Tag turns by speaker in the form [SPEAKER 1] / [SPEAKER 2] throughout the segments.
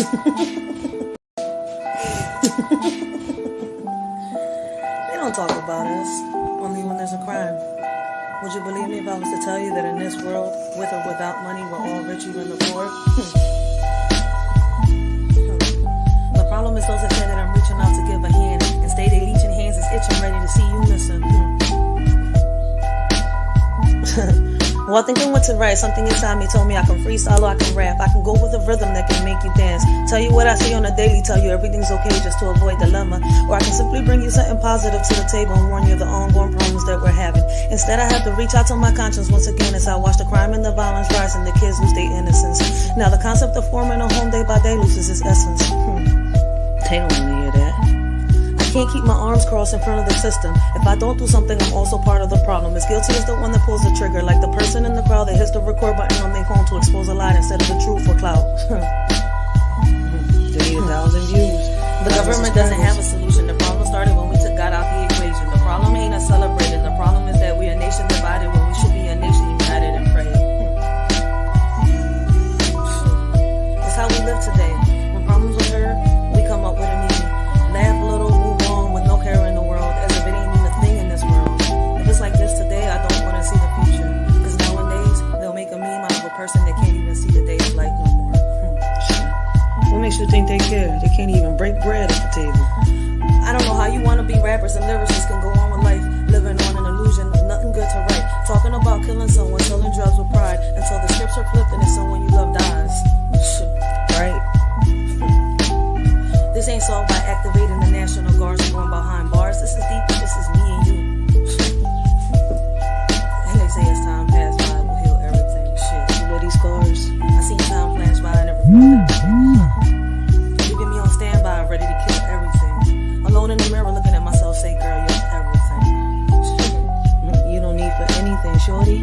[SPEAKER 1] They don't talk about us, only when there's a crime. Would you believe me if I was to tell you that in this world, with or without money, we're all rich, even the poor? The problem is those that say that I'm reaching out to give a hand and stay they leeching hands is itching, ready to see you missing. Well, thinking what to write, something inside me told me I can freestyle or I can rap. I can go with a rhythm that can make you dance. Tell you what I see on a daily, tell you everything's okay just to avoid dilemma. Or I can simply bring you something positive to the table and warn you of the ongoing problems that we're having. Instead, I have to reach out to my conscience once again as I watch the crime and the violence rise and the kids lose their innocence. Now the concept of forming a home day by day loses its essence. They don't want to hear that. I can't keep my arms crossed in front of the system. If I don't do something, I'm also part of the problem. As guilty as the one that pulls the trigger, like the person in the crowd that hits the record button on their phone to expose a lie instead of the truth for clout. They need 1,000 views. The government doesn't have a solution. The problem started when we took God out the equation. The problem ain't us celebrating. The problem is that we're a nation divided when we should be a nation united and praying. That's how we live today. When problems occur, we come up with a meaning. Laugh a little, move on with no care in the world, as if it ain't even a thing in this world. If it's like this today, I don't want to see the future. Because nowadays, they'll make a meme out of a person that can't even see the day of light no more. What makes you think they care? They can't even break bread at the table. I don't know how you want to be rappers and lyricists can go on with life, living on an illusion of nothing good to write. Talking about killing someone, selling drugs with pride, until the scripts are flipped and it's someone you love dies. Right? This ain't solved by activating the National Guards and going behind bars. This is deep, this is me and you. And they say as time pass by, we'll heal everything. Shit, you know these scars? I seen time flash by and never felt everything. Leaving me on standby, ready to kill everything. Alone in the mirror, looking at myself, say, girl, you're everything. You don't need for anything, shorty.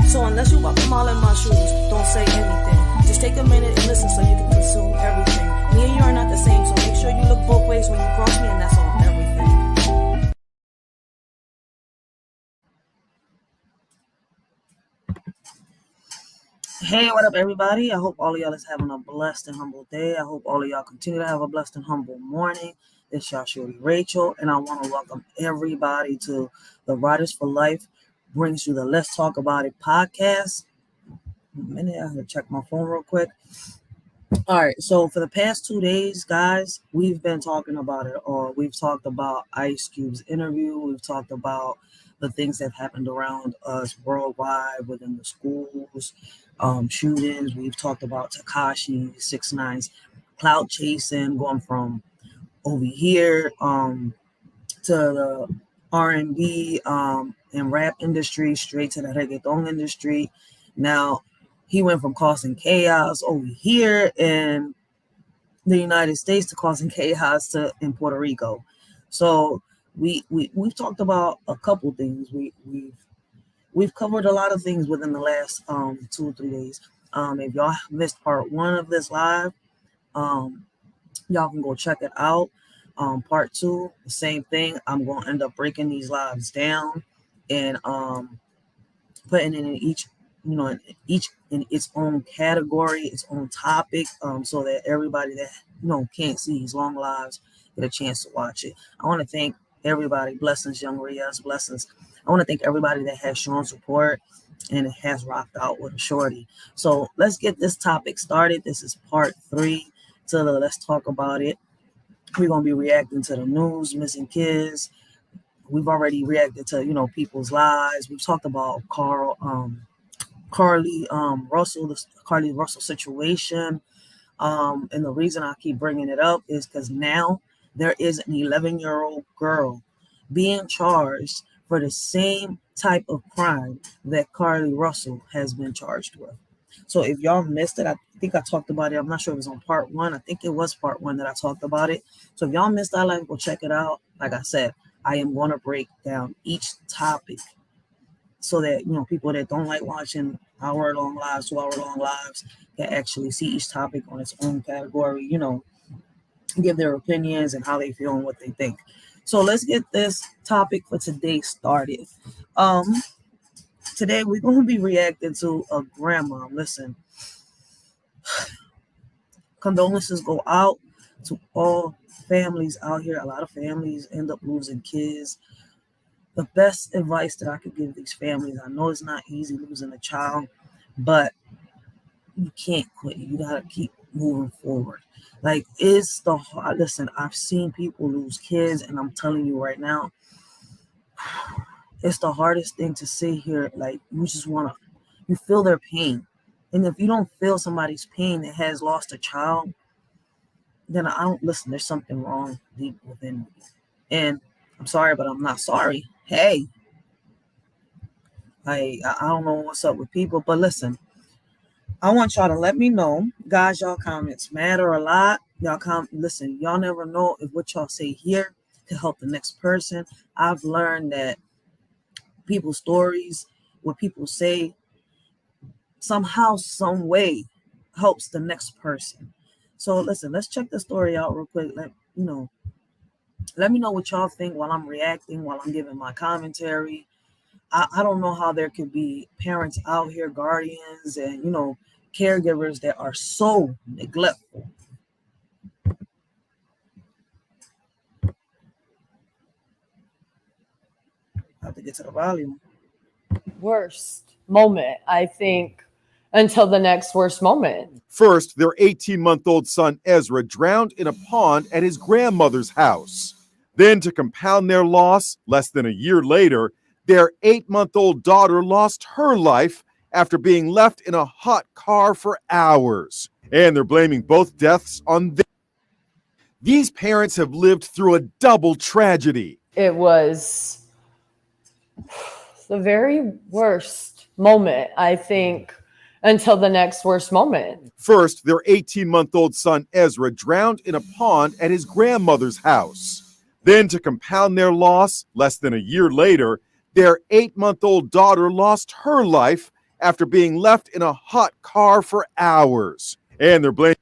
[SPEAKER 1] So unless you walk a mile in my shoes, don't say anything. Just take a minute and listen so you can consume everything. Me and you are not the same, so make sure you look both ways when you cross me, and that's on everything. Hey, what up, everybody? I hope all of y'all is having a blessed and humble day. I hope all of y'all continue to have a blessed and humble morning. It's y'all shorty Rachel, and I want to welcome everybody to the Writers for Life brings you the Let's Talk About It podcast. A minute, I have to check my phone real quick. All right, so for the past 2 days, guys, we've been talking about it all. We've talked about Ice Cube's interview. We've talked about the things that happened around us worldwide within the schools, shootings. We've talked about Tekashi 6ix9ine's clout chasing, going from over here to the R&B and rap industry straight to the reggaeton industry. Now, he went from causing chaos over here in the United States to causing chaos in Puerto Rico. So we've talked about a couple things. We've covered a lot of things within the last 2 or 3 days. If y'all missed part 1 of this live, y'all can go check it out. Part 2, the same thing. I'm gonna end up breaking these lives down and putting it in each in its own category, its own topic, so that everybody that can't see these long lives get a chance to watch it. I want to thank everybody. Blessings, Young Riaz, blessings. I want to thank everybody that has shown support and has rocked out with a shorty. So let's get this topic started. This is part 3 to the Let's Talk About It. We're gonna be reacting to the news, missing kids. We've already reacted to people's lives. We've talked about Carly Russell situation. And the reason I keep bringing it up is because now there is an 11-year-old girl being charged for the same type of crime that Carly Russell has been charged with. So if y'all missed it, I think I talked about it. I'm not sure if it was on part 1. I think it was part 1 that I talked about it. So if y'all missed that, go check it out. Like I said, I am going to break down each topic so that people that don't like watching hour-long lives, 2-hour-long lives, can actually see each topic on its own category, give their opinions and how they feel and what they think. So let's get this topic for today started. Today we're going to be reacting to a grandma. Listen, Condolences go out to all families out here. A lot of families end up losing kids. The best advice that I could give these families, I know it's not easy losing a child, but you can't quit. You gotta keep moving forward. Like, it's the hard. Listen, I've seen people lose kids, and I'm telling you right now, it's the hardest thing to sit here. Like, you just wanna, you feel their pain, and if you don't feel somebody's pain that has lost a child, then I don't listen. There's something wrong deep within me, and I'm sorry, but I'm not sorry. Hey, I don't know what's up with people, but listen. I want y'all to let me know, guys. Y'all comments matter a lot. Listen. Y'all never know if what y'all say here to help the next person. I've learned that people's stories, what people say, somehow, some way, helps the next person. So listen, let's check the story out real quick. Let me know what y'all think while I'm reacting, while I'm giving my commentary. I don't know how there could be parents out here, guardians, and caregivers that are so neglectful. I have to get to the volume.
[SPEAKER 2] Worst moment, I think, until the next worst moment.
[SPEAKER 3] First, their 18-month-old son Ezra drowned in a pond at his grandmother's house. Then, to compound their loss, less than a year later, their 8-month-old daughter lost her life after being left in a hot car for hours. And they're blaming both deaths on them. These parents have lived through a double tragedy.
[SPEAKER 2] It was the very worst moment, I think, until the next worst moment.
[SPEAKER 3] First, their 18-month-old son Ezra drowned in a pond at his grandmother's house. Then, to compound their loss, less than a year later, their 8-month-old daughter lost her life after being left in a hot car for hours. And they're blaming.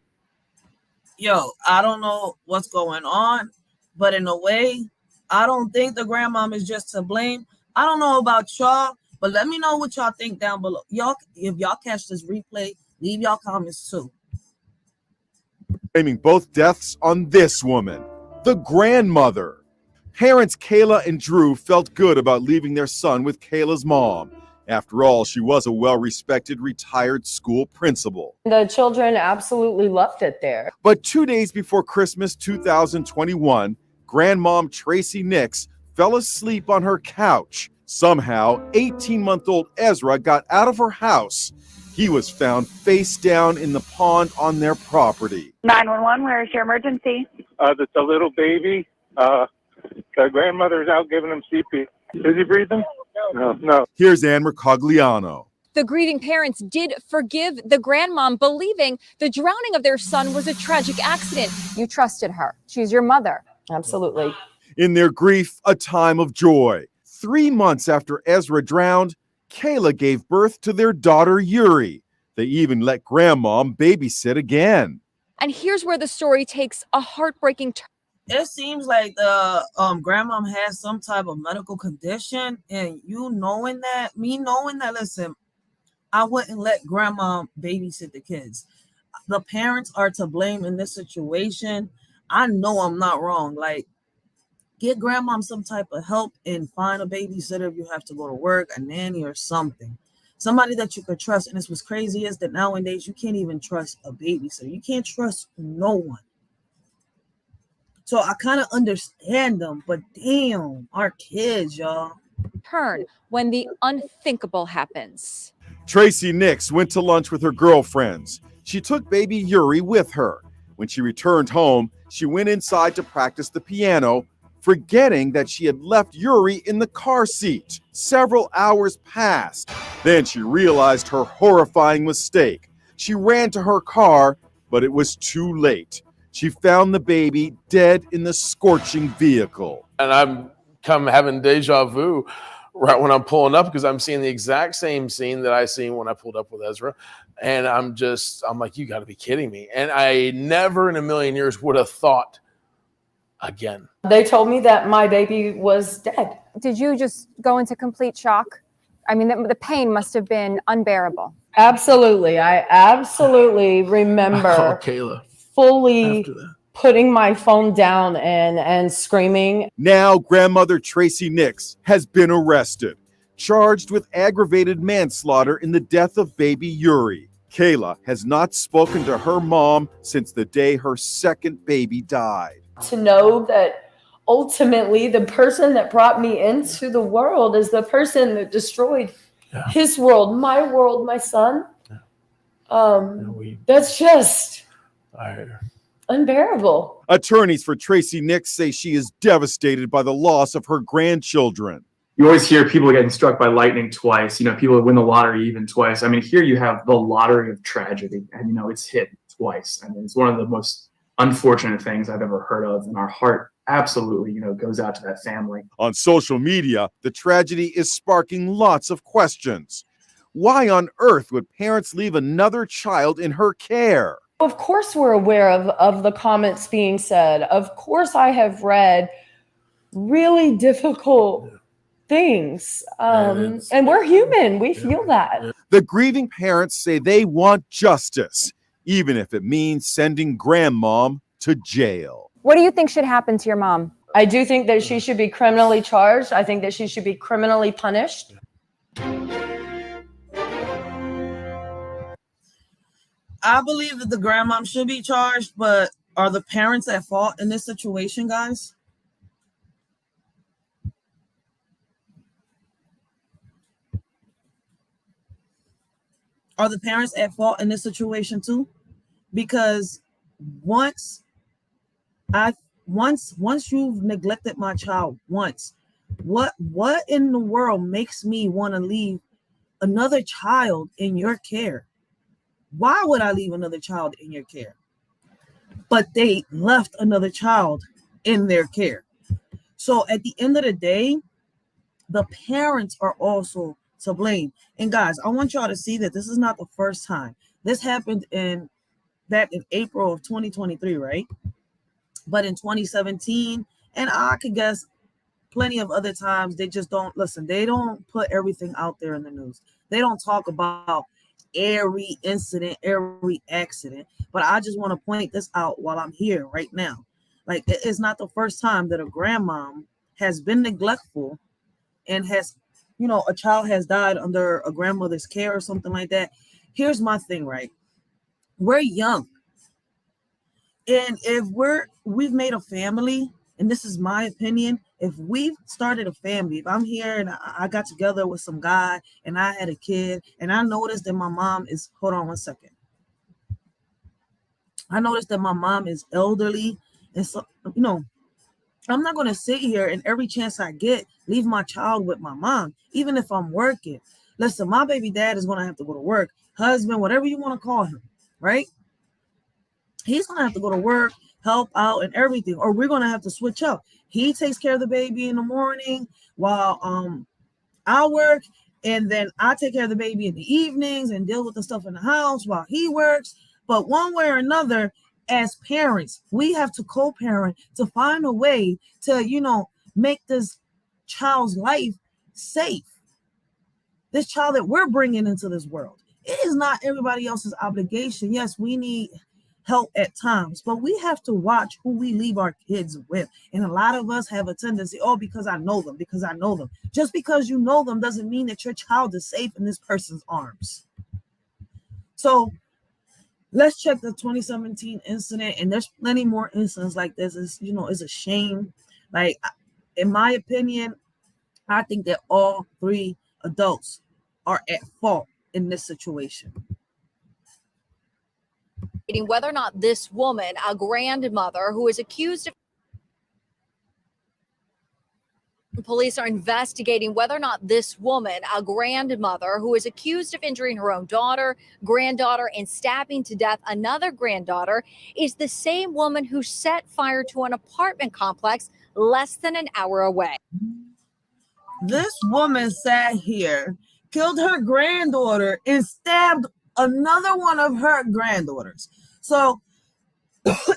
[SPEAKER 1] Yo, I don't know what's going on, but in a way, I don't think the grandmom is just to blame. I don't know about y'all, but let me know what y'all think down below. Y'all, if y'all catch this replay, leave y'all comments too.
[SPEAKER 3] Blaming both deaths on this woman, the grandmother. Parents Kayla and Drew felt good about leaving their son with Kayla's mom. After all, she was a well-respected retired school principal.
[SPEAKER 2] The children absolutely loved it there.
[SPEAKER 3] But 2 days before Christmas 2021, Grandmom Tracy Nix fell asleep on her couch. Somehow, 18-month-old Ezra got out of her house. He was found face down in the pond on their property.
[SPEAKER 4] 911, where is your emergency?
[SPEAKER 5] That's a little baby. The grandmother's out giving him CP. Is he breathing? No.
[SPEAKER 3] Here's Ann Mercogliano.
[SPEAKER 6] The grieving parents did forgive the grandmom, believing the drowning of their son was a tragic accident. You trusted her. She's your mother.
[SPEAKER 2] Absolutely.
[SPEAKER 3] In their grief, a time of joy. 3 months after Ezra drowned, Kayla gave birth to their daughter Yuri. They even let grandmom babysit again.
[SPEAKER 6] And here's where the story takes a heartbreaking turn.
[SPEAKER 1] It seems like the grandmom has some type of medical condition, and me knowing that, listen, I wouldn't let grandma babysit the kids. The parents are to blame in this situation. I know I'm not wrong. Like, get grandmom some type of help and find a babysitter if you have to go to work, a nanny or something. Somebody that you could trust. And this was crazy is that nowadays you can't even trust a babysitter. You can't trust no one. So I kind of understand them, but damn, our kids, y'all.
[SPEAKER 6] Turn when the unthinkable happens.
[SPEAKER 3] Tracy Nix went to lunch with her girlfriends. She took baby Yuri with her. When she returned home, she went inside to practice the piano, forgetting that she had left Yuri in the car seat. Several hours passed. Then she realized her horrifying mistake. She ran to her car, but it was too late. She found the baby dead in the scorching vehicle.
[SPEAKER 7] And I'm having deja vu right when I'm pulling up because I'm seeing the exact same scene that I seen when I pulled up with Ezra. And I'm like, you got to be kidding me. And I never in a million years would have thought again.
[SPEAKER 2] They told me that my baby was dead.
[SPEAKER 6] Did you just go into complete shock? I mean, the pain must have been unbearable.
[SPEAKER 2] Absolutely. I absolutely remember
[SPEAKER 7] Kayla.
[SPEAKER 2] fully
[SPEAKER 7] After that.
[SPEAKER 2] putting my phone down and screaming.
[SPEAKER 3] Now, grandmother Tracy Nix has been arrested, charged with aggravated manslaughter in the death of baby Yuri. Kayla has not spoken to her mom since the day her second baby died.
[SPEAKER 2] To know that ultimately the person that brought me into the world is the person that destroyed his world, my son. That's just unbearable.
[SPEAKER 3] Attorneys for Tracy Nix say she is devastated by the loss of her grandchildren.
[SPEAKER 8] You always hear people getting struck by lightning twice. You know, people win the lottery even twice. I mean, here you have the lottery of tragedy, and you know, it's hit twice. I mean, it's one of the most unfortunate things I've ever heard of, and our heart absolutely, you know, goes out to that family.
[SPEAKER 3] On social media, the tragedy is sparking lots of questions. Why on earth would parents leave another child in her care?
[SPEAKER 2] Of course we're aware of the comments being said. Of course I have read really difficult things. And we're human. We feel that.
[SPEAKER 3] The grieving parents say they want justice, even if it means sending grandmom to jail.
[SPEAKER 6] What do you think should happen to your mom?
[SPEAKER 2] I do think that she should be criminally charged. I think that she should be criminally punished.
[SPEAKER 1] I believe that the grandmom should be charged, but are the parents at fault in this situation, guys? Are the parents at fault in this situation too? Because once you've neglected my child once, what in the world makes me want to leave another child in your care? Why would I leave another child in your care? But they left another child in their care. So at the end of the day, the parents are also to blame. And guys, I want y'all to see that this is not the first time. This happened in April of 2023, right? But in 2017, and I could guess plenty of other times, they just don't listen. They don't put everything out there in the news. They don't talk about every incident, every accident. But I just want to point this out while I'm here right now. Like, it is not the first time that a grandmom has been neglectful and has, you know, a child has died under a grandmother's care or something like that. Here's my thing, right? We're young. And if we've made a family, and this is my opinion, if we've started a family, if I'm here and I got together with some guy and I had a kid and I noticed that my mom is, hold on one second. I noticed that my mom is elderly. And so, you know, I'm not going to sit here and every chance I get, leave my child with my mom, even if I'm working. Listen, my baby dad is going to have to go to work, husband, whatever you want to call him, right? He's going to have to go to work, help out and everything, or we're going to have to switch up. He takes care of the baby in the morning while I work, and then I take care of the baby in the evenings and deal with the stuff in the house while he works. But one way or another, as parents, we have to co-parent to find a way to, you know, make this child's life safe. This child that we're bringing into this world. It is not everybody else's obligation. Yes, we need help at times, but we have to watch who we leave our kids with. And a lot of us have a tendency, oh, because I know them. Just because you know them doesn't mean that your child is safe in this person's arms. So let's check the 2017 incident, and there's plenty more incidents like this. It's, you know, it's a shame. Like, in my opinion, I think that all three adults are at fault in this situation.
[SPEAKER 6] Whether or not this woman, a grandmother who is accused of, police are investigating whether or not this woman, a grandmother who is accused of injuring her own daughter, granddaughter, and stabbing to death another granddaughter, is the same woman who set fire to an apartment complex less than an hour away.
[SPEAKER 1] This woman sat here, killed her granddaughter, and stabbed another one of her granddaughters. So,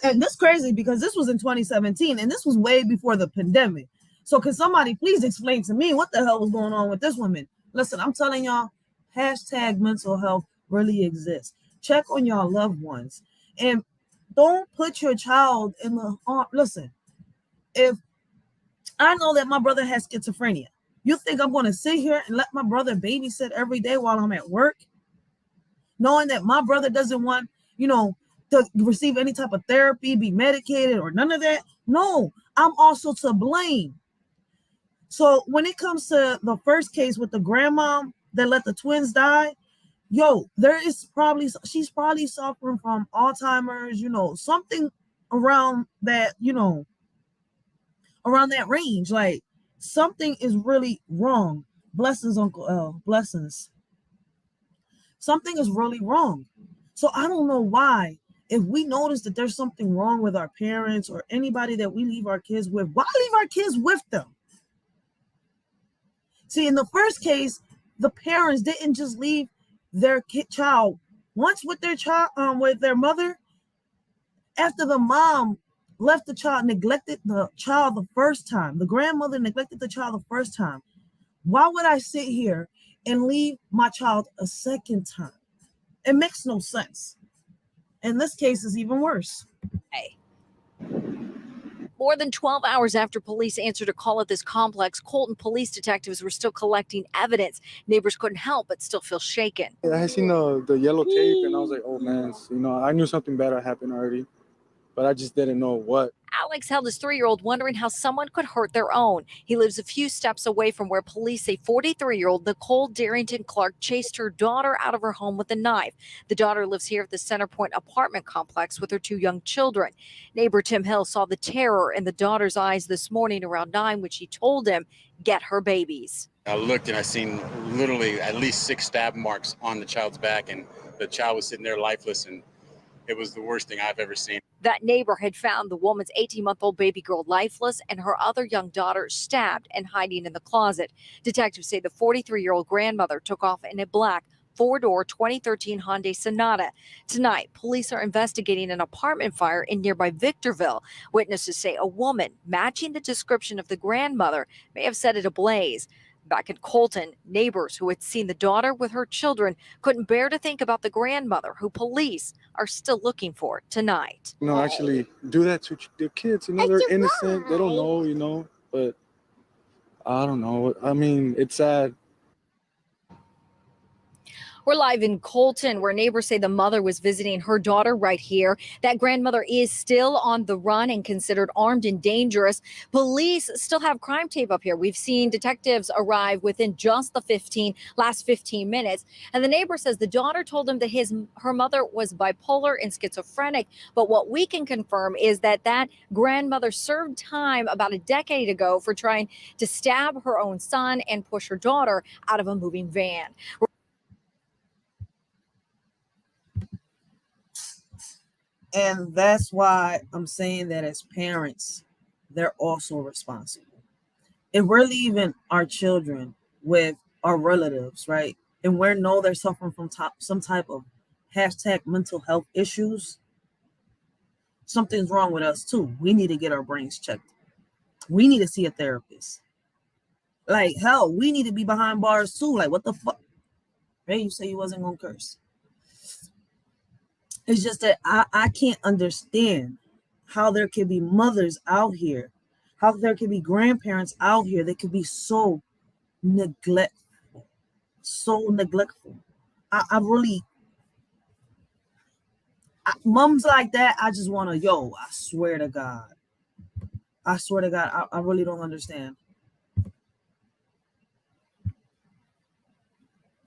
[SPEAKER 1] and this is crazy because this was in 2017, and this was way before the pandemic. So can somebody please explain to me what the hell was going on with this woman? Listen, I'm telling y'all, hashtag mental health really exists. Check on your loved ones. And don't put your child in the arm. Listen, if I know that my brother has schizophrenia, you think I'm going to sit here and let my brother babysit every day while I'm at work? Knowing that my brother doesn't want, to receive any type of therapy, be medicated or none of that? No, I'm also to blame. So when it comes to the first case with the grandma that let the twins die, she's probably suffering from Alzheimer's, something around that, around that range. Like something is really wrong. Blessings, Uncle L. Blessings. Something is really wrong. So I don't know why. If we notice that there's something wrong with our parents or anybody that we leave our kids with, why leave our kids with them? See, in the first case, the parents didn't just leave their child once with their child, with their mother. After the mom left the child, neglected the child the first time, the grandmother neglected the child the first time. Why would I sit here and leave my child a second time? It makes no sense. In this case, it's even worse.
[SPEAKER 6] Hey. More than 12 hours after police answered a call at this complex, Colton police detectives were still collecting evidence. Neighbors couldn't help but still feel shaken.
[SPEAKER 9] I had seen the yellow tape and I was like, oh man, I knew something bad had happened already, but I just didn't know what.
[SPEAKER 6] Alex held his 3-year-old wondering how someone could hurt their own. He lives a few steps away from where police say 43-year-old Nicole Darrington Clark chased her daughter out of her home with a knife. The daughter lives here at the Centerpoint apartment complex with her 2 young children. Neighbor Tim Hill saw the terror in the daughter's eyes this morning around 9 when she told him, "Get her babies."
[SPEAKER 10] I looked and I seen literally at least 6 stab marks on the child's back, and the child was sitting there lifeless, and it was the worst thing I've ever seen.
[SPEAKER 6] That neighbor had found the woman's 18-month-old baby girl lifeless and her other young daughter stabbed and hiding in the closet. Detectives say the 43-year-old grandmother took off in a black 4-door 2013 Hyundai Sonata. Tonight, police are investigating an apartment fire in nearby Victorville. Witnesses say a woman matching the description of the grandmother may have set it ablaze. Back in Colton, neighbors who had seen the daughter with her children couldn't bear to think about the grandmother, who police are still looking for tonight.
[SPEAKER 9] Actually do that to their kids. They're innocent. They don't know, but I don't know. I mean, it's sad.
[SPEAKER 6] We're live in Colton, where neighbors say the mother was visiting her daughter right here. That grandmother is still on the run and considered armed and dangerous. Police still have crime tape up here. We've seen detectives arrive within just the last 15 minutes. And the neighbor says the daughter told him that her mother was bipolar and schizophrenic. But what we can confirm is that grandmother served time about a decade ago for trying to stab her own son and push her daughter out of a moving van.
[SPEAKER 1] And that's why I'm saying that as parents, they're also responsible. If we're leaving our children with our relatives, right, and we know they're suffering from some type of hashtag mental health issues, something's wrong with us too. We need to get our brains checked. We need to see a therapist. Like, hell, we need to be behind bars too. Like, what the fuck? Hey, you say you wasn't gonna curse. It's just that I can't understand how there could be mothers out here, how there could be grandparents out here that could be so neglectful. Moms like that, I just want to, I swear to God. I really don't understand.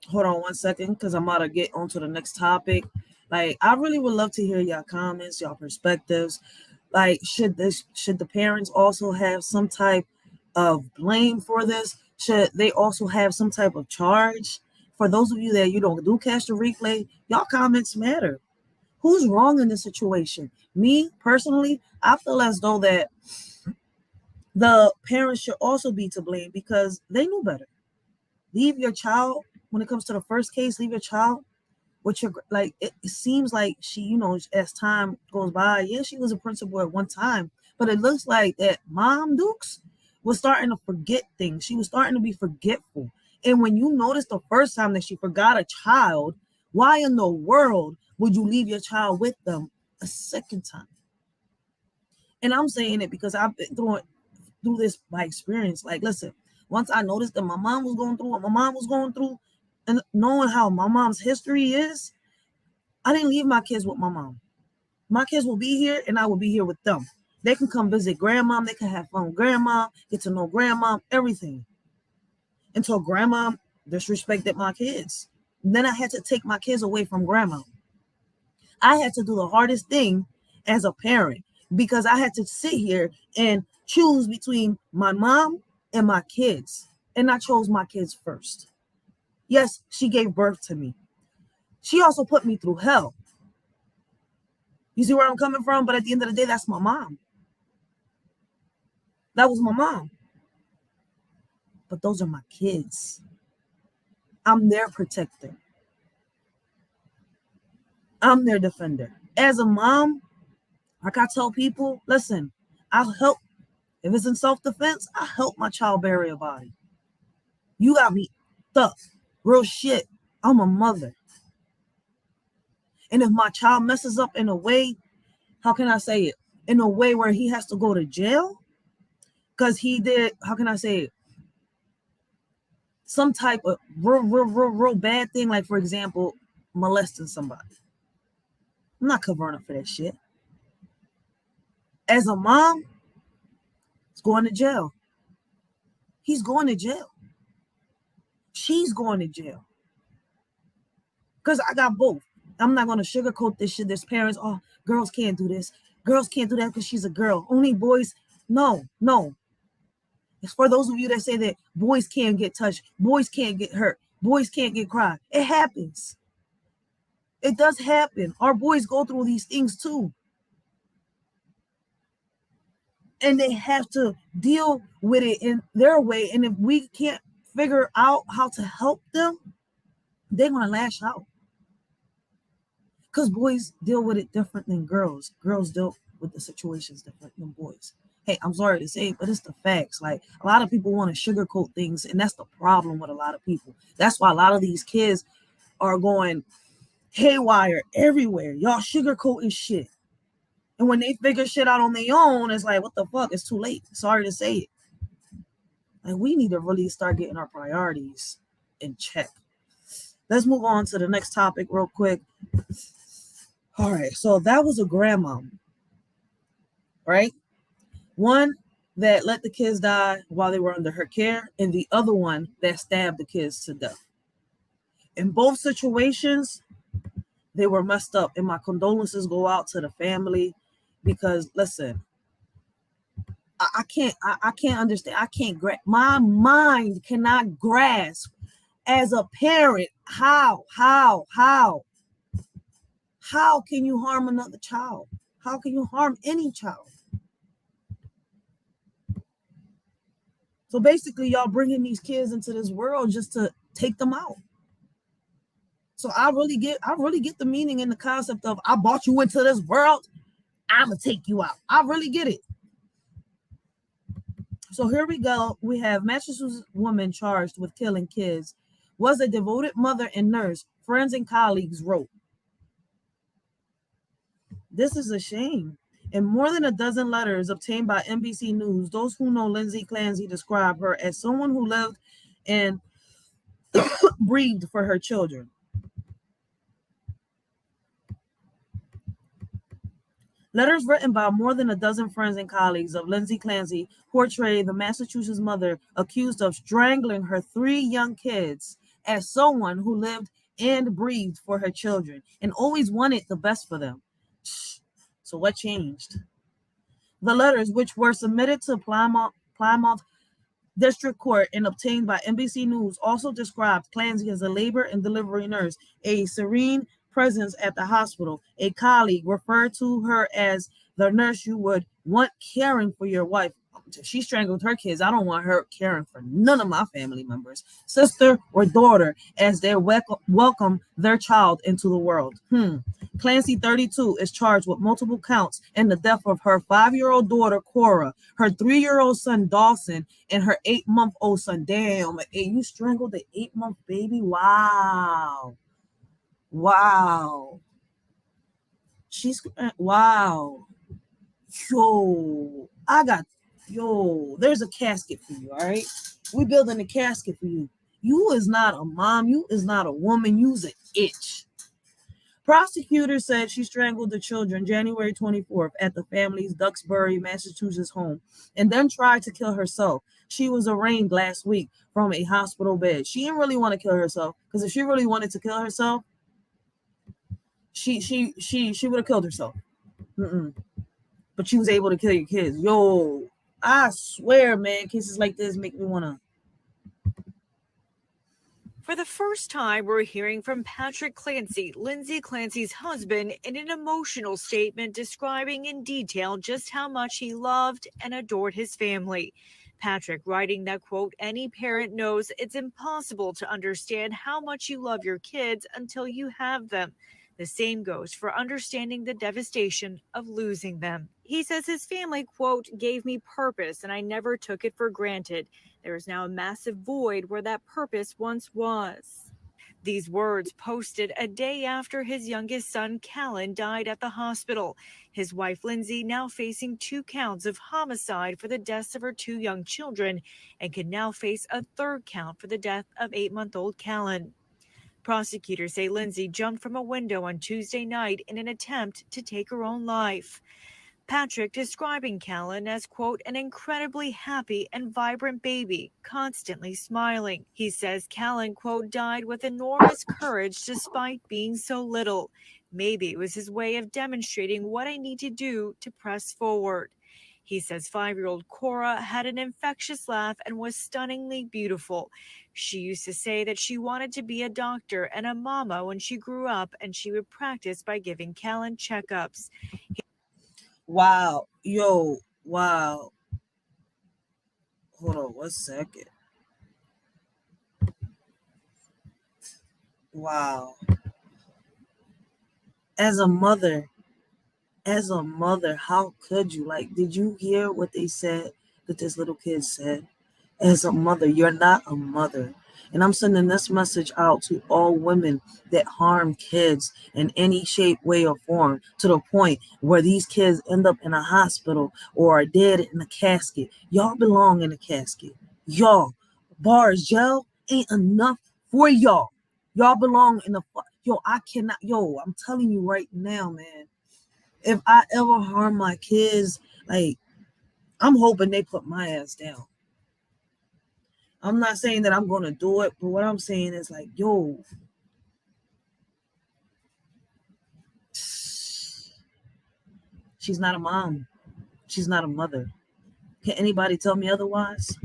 [SPEAKER 1] Hold on one second, because I'm about to get onto the next topic. Like, I really would love to hear y'all comments, y'all perspectives. Like, should the parents also have some type of blame for this? Should they also have some type of charge? For those of you that do catch the replay, y'all comments matter. Who's wrong in this situation? Me, personally, I feel as though that the parents should also be to blame because they knew better. Leave your child, when it comes to the first case, leave your child with your, like, it seems like she, as time goes by, yeah, she was a principal at one time, but it looks like that Mom Dukes was starting to forget things. She was starting to be forgetful. And when you notice the first time that she forgot a child, why in the world would you leave your child with them a second time? And I'm saying it because I've been through this by experience. Like, listen, once I noticed that my mom was going through what my mom was going through, and knowing how my mom's history is, I didn't leave my kids with my mom. My kids will be here and I will be here with them. They can come visit grandma. They can have fun with grandma, get to know grandma, everything. Until grandma disrespected my kids. Then I had to take my kids away from grandma. I had to do the hardest thing as a parent because I had to sit here and choose between my mom and my kids. And I chose my kids first. Yes, she gave birth to me. She also put me through hell. You see where I'm coming from? But at the end of the day, that's my mom. That was my mom. But those are my kids. I'm their protector. I'm their defender. As a mom, like I tell people, listen, I'll help. If it's in self-defense, I'll help my child bury a body. You got me stuck. Real shit. I'm a mother. And if my child messes up in a way, how can I say it? In a way where he has to go to jail? Because he did, how can I say it? Some type of real bad thing, like, for example, molesting somebody. I'm not covering up for that shit. As a mom, he's going to jail. He's going to jail. She's going to jail. Because I got both. I'm not going to sugarcoat this shit. There's parents, oh, girls can't do this. Girls can't do that because she's a girl. Only boys. No. It's for those of you that say that boys can't get touched. Boys can't get hurt. Boys can't get cried. It happens. It does happen. Our boys go through these things too. And they have to deal with it in their way. And if we can't figure out how to help them, they're going to lash out. Because boys deal with it different than girls. Girls deal with the situations different than boys. Hey, I'm sorry to say it, but it's the facts. Like, a lot of people want to sugarcoat things, and that's the problem with a lot of people. That's why a lot of these kids are going haywire everywhere. Y'all sugarcoating shit. And when they figure shit out on their own, it's like, what the fuck? It's too late. Sorry to say it. Like, we need to really start getting our priorities in check. Let's move on to the next topic real quick. All right, so that was a grandma, right? One that let the kids die while they were under her care, and the other one that stabbed the kids to death. In both situations, they were messed up, and my condolences go out to the family because, listen, I can't understand. I can't grasp. My mind cannot grasp as a parent how can you harm another child? How can you harm any child? So basically, y'all bringing these kids into this world just to take them out. So I really get the meaning and the concept of I brought you into this world, I'ma take you out. I really get it. So here we go. We have Massachusetts woman charged with killing kids was a devoted mother and nurse. Friends and colleagues wrote. This is a shame. In more than a dozen letters obtained by NBC News, those who know Lindsay Clancy describe her as someone who lived and breathed for her children. Letters written by more than a dozen friends and colleagues of Lindsay Clancy portray the Massachusetts mother accused of strangling her 3 young kids as someone who lived and breathed for her children and always wanted the best for them. So what changed? The letters, which were submitted to Plymouth District Court and obtained by NBC News, also described Clancy as a labor and delivery nurse, a serene presence at the hospital. A colleague referred to her as the nurse you would want caring for your wife. She strangled her kids. I don't want her caring for none of my family members, sister or daughter, as they welcome their child into the world. Clancy, 32, is charged with multiple counts in the death of her 5-year-old daughter, Cora, her 3-year-old son, Dawson, and her 8-month-old son. Damn, you strangled the 8-month baby? Wow. Wow. Wow. There's a casket for you, all right? We building a casket for you. You is not a mom. You is not a woman. You's an itch. Prosecutors said she strangled the children January 24th at the family's Duxbury, Massachusetts home and then tried to kill herself. She was arraigned last week from a hospital bed. She didn't really want to kill herself because if she really wanted to kill herself, she would have killed herself. But she was able to kill your kids. Yo, I swear, man, cases like this make me want to.
[SPEAKER 11] For the first time, we're hearing from Patrick Clancy, Lindsay Clancy's husband, in an emotional statement describing in detail just how much he loved and adored his family. Patrick writing that, quote, any parent knows it's impossible to understand how much you love your kids until you have them. The same goes for understanding the devastation of losing them. He says his family, quote, gave me purpose and I never took it for granted. There is now a massive void where that purpose once was. These words posted a day after his youngest son, Callan, died at the hospital. His wife, Lindsay, now facing 2 counts of homicide for the deaths of her 2 young children and can now face a 3rd count for the death of 8-month-old Callan. Prosecutors say Lindsay jumped from a window on Tuesday night in an attempt to take her own life. Patrick describing Callan as, quote, an incredibly happy and vibrant baby, constantly smiling. He says Callan, quote, died with enormous courage despite being so little. Maybe it was his way of demonstrating what I need to do to press forward. He says 5-year-old Cora had an infectious laugh and was stunningly beautiful. She used to say that she wanted to be a doctor and a mama when she grew up, and she would practice by giving Callan checkups.
[SPEAKER 1] Wow. Yo, wow. Hold on 1 second. Wow. As a mother, how could you? Like, did you hear what they said that this little kid said? As a mother, you're not a mother. And I'm sending this message out to all women that harm kids in any shape, way, or form, to the point where these kids end up in a hospital or are dead in a casket. Y'all belong in a casket. Y'all, bars, jail ain't enough for y'all. Y'all belong in the I cannot. I'm telling you right now, man. If I ever harm my kids, like, I'm hoping they put my ass down. I'm not saying that I'm going to do it, but what I'm saying is like, she's not a mom. She's not a mother. Can anybody tell me otherwise?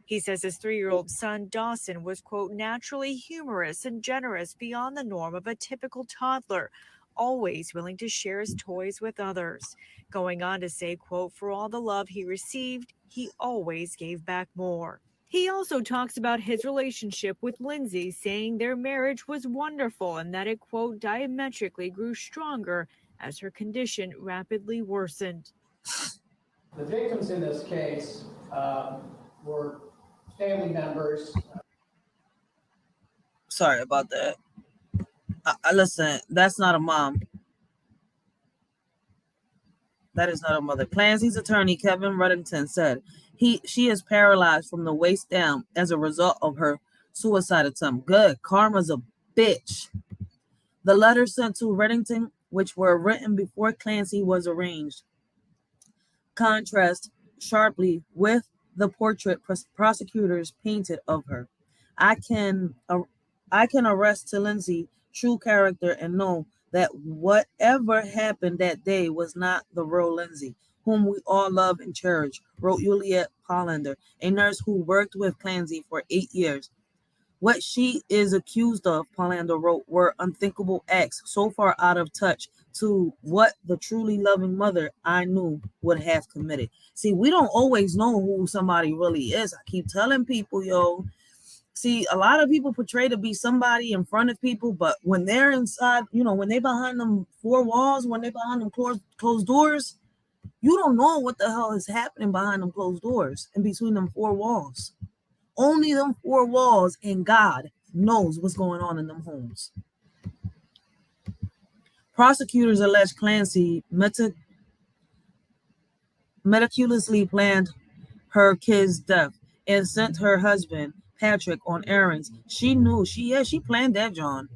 [SPEAKER 11] He says his 3-year-old son, Dawson, was, quote, naturally humorous and generous beyond the norm of a typical toddler, always willing to share his toys with others. Going on to say, quote, for all the love he received, he always gave back more. He also talks about his relationship with Lindsay, saying their marriage was wonderful and that it, quote, diametrically grew stronger as her condition rapidly worsened.
[SPEAKER 12] The victims in this case were family members.
[SPEAKER 1] Sorry about that. Listen, that's not a mom. That is not a mother. Clancy's attorney, Kevin Reddington, said she is paralyzed from the waist down as a result of her suicide attempt. Good. Karma's a bitch. The letters sent to Reddington, which were written before Clancy was arraigned, contrast sharply with the portrait prosecutors painted of her. I can arrest to Lindsay true character and know that whatever happened that day was not the real Lindsay, whom we all love and cherish, wrote Juliet Pollander, a nurse who worked with Clancy for 8 years. What she is accused of, Pollander wrote, were unthinkable acts so far out of touch to what the truly loving mother I knew would have committed. See, we don't always know who somebody really is. I keep telling people, See, a lot of people portray to be somebody in front of people, but when they're inside, when they behind them four walls, when they behind them closed doors, you don't know what the hell is happening behind them closed doors and between them four walls. Only them four walls and God knows what's going on in them homes. Prosecutors allege Clancy meticulously planned her kid's death and sent her husband Patrick on errands. She planned that, John.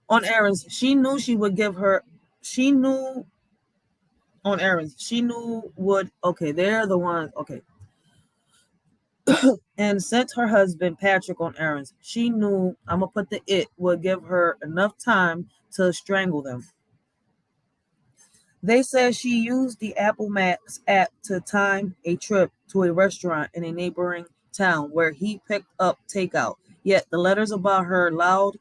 [SPEAKER 1] On errands, she knew on errands. She knew they're the ones, and sent her husband Patrick on errands. She knew, I'm gonna put it would give her enough time to strangle them. They said she used the Apple Maps app to time a trip to a restaurant in a neighboring town where he picked up takeout. Yet the letters about her loud,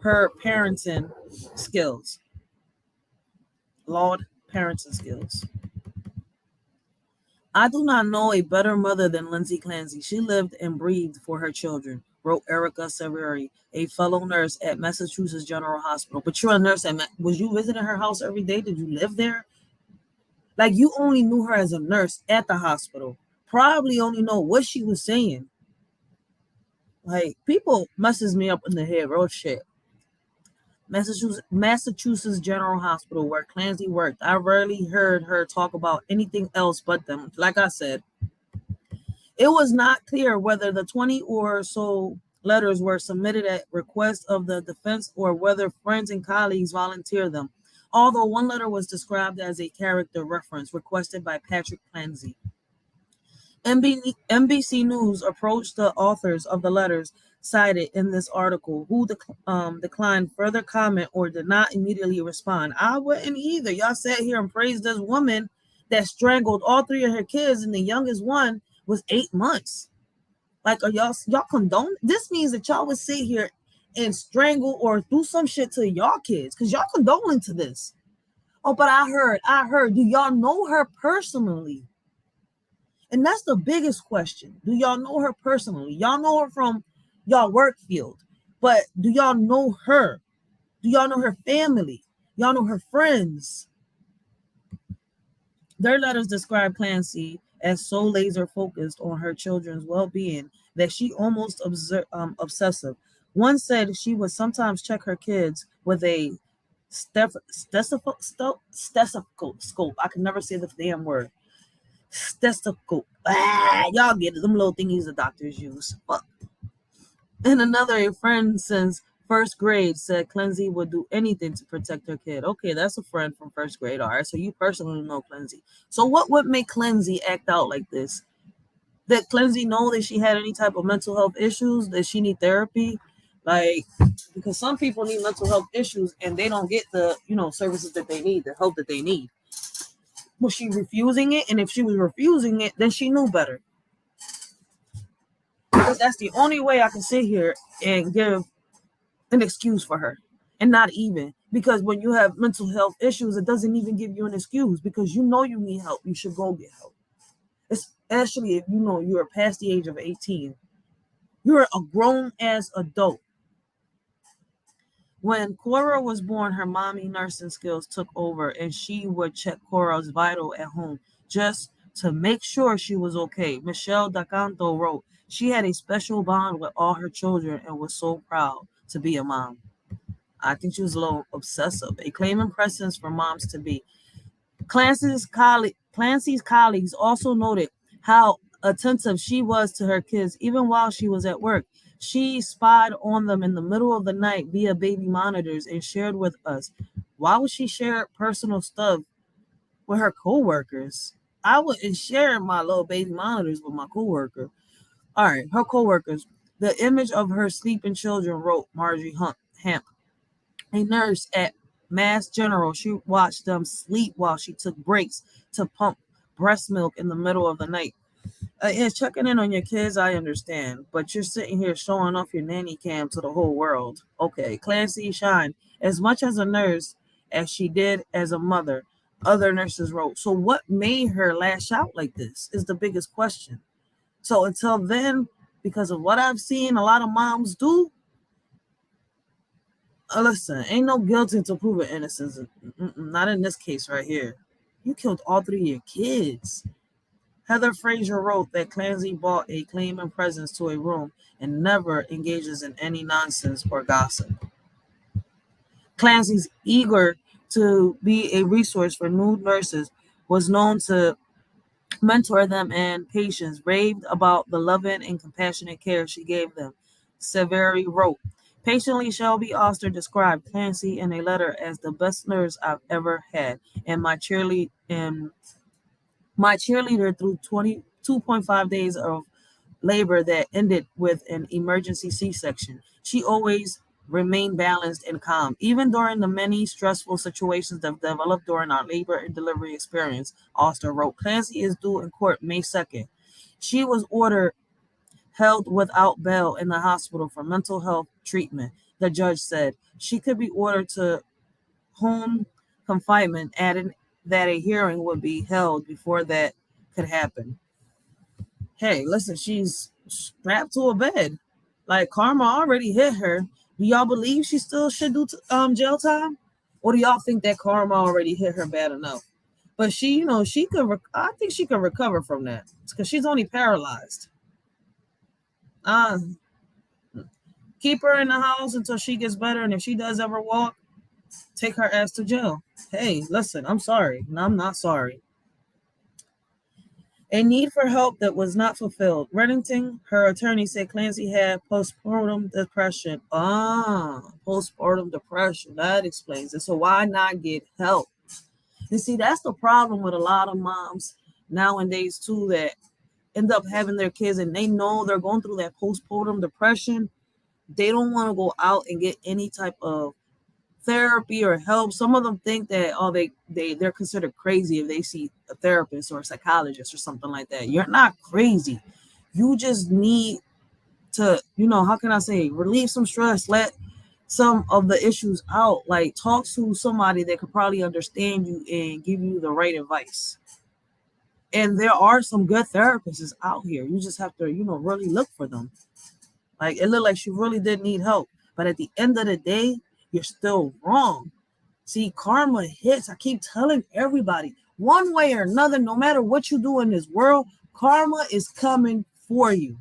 [SPEAKER 1] her parenting skills. Laud parenting skills. I do not know a better mother than Lindsay Clancy. She lived and breathed for her children, wrote Erica Severi, a fellow nurse at Massachusetts General Hospital. But you're a nurse was you visiting her house every day? Did you live there? Like, you only knew her as a nurse at the hospital. Probably only know what she was saying. Like, people messes me up in the head, real shit. Massachusetts General Hospital, where Clancy worked. I rarely heard her talk about anything else but them. Like I said, it was not clear whether the 20 or so letters were submitted at request of the defense or whether friends and colleagues volunteered them, although one letter was described as a character reference requested by Patrick Clancy. NBC News approached the authors of the letters cited in this article, who declined further comment or did not immediately respond. I wouldn't either. Y'all sat here and praised this woman that strangled all three of her kids, and the youngest one was 8 months. Like, are y'all condone? This means that y'all would sit here and strangle or do some shit to y'all kids because y'all condoning to this. Oh, but I heard. Do y'all know her personally? And that's the biggest question. Do y'all know her personally? Y'all know her from y'all work field, but do y'all know her? Do y'all know her family? Y'all know her friends? Their letters describe Clancy as so laser focused on her children's well-being that she almost obsessive. One said she would sometimes check her kids with a stethoscope. I can never say the damn word. Stethoscope. Y'all get it. Them little thingies the doctors use. Fuck. And another, a friend since first grade, said Clancy would do anything to protect her kid. Okay, that's a friend from first grade. All right, so you personally know Clancy. So what would make Clancy act out like this? Did Clancy know that she had any type of mental health issues? That she need therapy? Like, because some people need mental health issues and they don't get the, services that they need, the help that they need. Was she refusing it? And if she was refusing it, then she knew better. Because that's the only way I can sit here and give an excuse for her. And not even. Because when you have mental health issues, it doesn't even give you an excuse. Because you know you need help. You should go get help. Especially if you know you're past the age of 18. You're a grown-ass adult. When Cora was born, her mommy nursing skills took over, and she would check Cora's vital at home just to make sure she was okay. Michelle Dacanto wrote, she had a special bond with all her children and was so proud to be a mom. I think she was a little obsessive, a claiming presence for moms to be. Clancy's colleagues also noted how attentive she was to her kids, even while she was at work. She spied on them in the middle of the night via baby monitors and shared with us. Why would she share personal stuff with her coworkers? I wouldn't share my little baby monitors with my coworker. All right, her coworkers. The image of her sleeping children, wrote Marjorie Hamp, a nurse at Mass General. She watched them sleep while she took breaks to pump breast milk in the middle of the night. Yeah, checking in on your kids, I understand, but you're sitting here showing off your nanny cam to the whole world. Okay, Clancy shined as much as a nurse as she did as a mother. Other nurses wrote. So what made her lash out like this is the biggest question. So until then, because of what I've seen a lot of moms do, listen, ain't no guilt until proven innocence. Not in this case right here. You killed all three of your kids. Heather Frazier wrote that Clancy brought a claiming presence to a room and never engages in any nonsense or gossip. Clancy's eager to be a resource for new nurses, was known to mentor them, and patients raved about the loving and compassionate care she gave them. Severi wrote, patiently Shelby Oster described Clancy in a letter as the best nurse I've ever had, and my cheerleader through 22.5 days of labor that ended with an emergency C-section. She always remained balanced and calm, even during the many stressful situations that developed during our labor and delivery experience, Oster wrote. Clancy is due in court May 2nd. She was ordered held without bail in the hospital for mental health treatment. The judge said she could be ordered to home confinement, adding that a hearing would be held before that could happen. Hey, listen, she's strapped to a bed. Like karma already hit her. Do y'all believe she still should do jail time, or do y'all think that karma already hit her bad enough? But she, she could. I think she could recover from that because she's only paralyzed. Uh, Keep her in the house until she gets better, and if she does ever walk, take her ass to jail. Hey, listen, I'm sorry. No, I'm not sorry. A need for help that was not fulfilled. Reddington, her attorney, said Clancy had postpartum depression. Postpartum depression. That explains it. So why not get help? And see, that's the problem with a lot of moms nowadays too, that end up having their kids and they know they're going through that postpartum depression. They don't want to go out and get any type of therapy or help. Some of them think that they're considered crazy if they see a therapist or a psychologist or something like that. You're not crazy. You just need to, how can I say, relieve some stress, let some of the issues out, like talk to somebody that could probably understand you and give you the right advice. And there are some good therapists out here. You just have to, really look for them. Like it looked like she really did need help. But at the end of the day, you're still wrong. See, karma hits. I keep telling everybody, one way or another, no matter what you do in this world, karma is coming for you.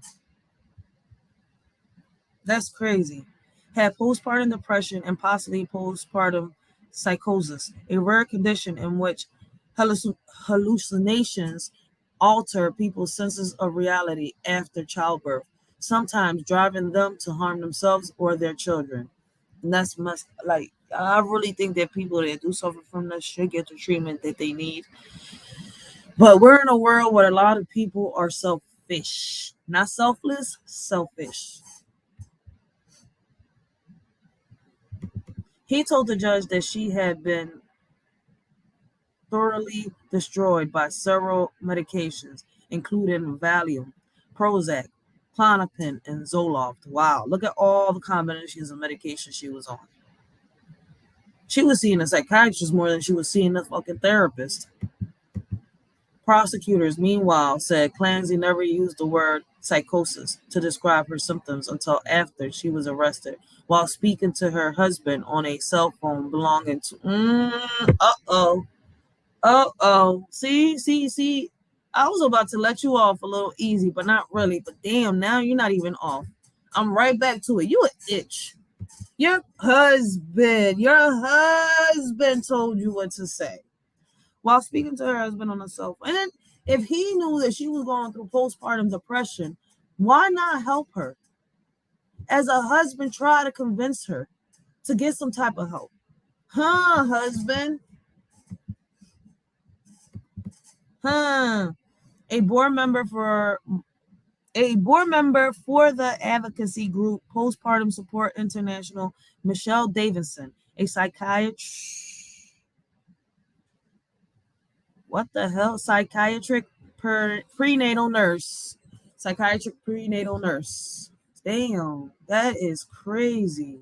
[SPEAKER 1] That's crazy. Had postpartum depression and possibly postpartum psychosis, a rare condition in which hallucinations alter people's senses of reality after childbirth, sometimes driving them to harm themselves or their children. And that's I really think that people that do suffer from this should get the treatment that they need. But we're in a world where a lot of people are selfish. Not selfless, selfish. He told the judge that she had been thoroughly destroyed by several medications, including Valium, Prozac, Klonopin, and Zoloft. Wow, look at all the combinations of medication she was on. She was seeing a psychiatrist more than she was seeing a fucking therapist. Prosecutors, meanwhile, said Clancy never used the word psychosis to describe her symptoms until after she was arrested while speaking to her husband on a cell phone belonging to. See. I was about to let you off a little easy, but not really. But damn, now you're not even off. I'm right back to it. You an itch. Your husband told you what to say while speaking to her husband on the cell phone. And then if he knew that she was going through postpartum depression, why not help her? As a husband, try to convince her to get some type of help. Husband? A board member for the advocacy group Postpartum Support International, Michelle Davidson, a psychiatrist. What the hell? Psychiatric prenatal nurse. Damn, that is crazy.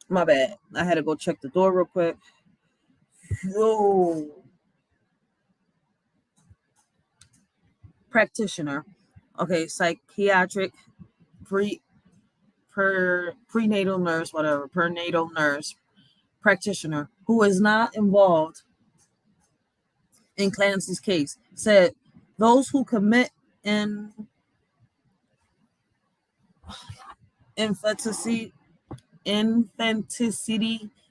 [SPEAKER 1] My bad. I had to go check the door real quick. Yo. Practitioner. Okay, psychiatric prenatal nurse, whatever, perinatal nurse practitioner who is not involved in Clancy's case said those who commit infanticide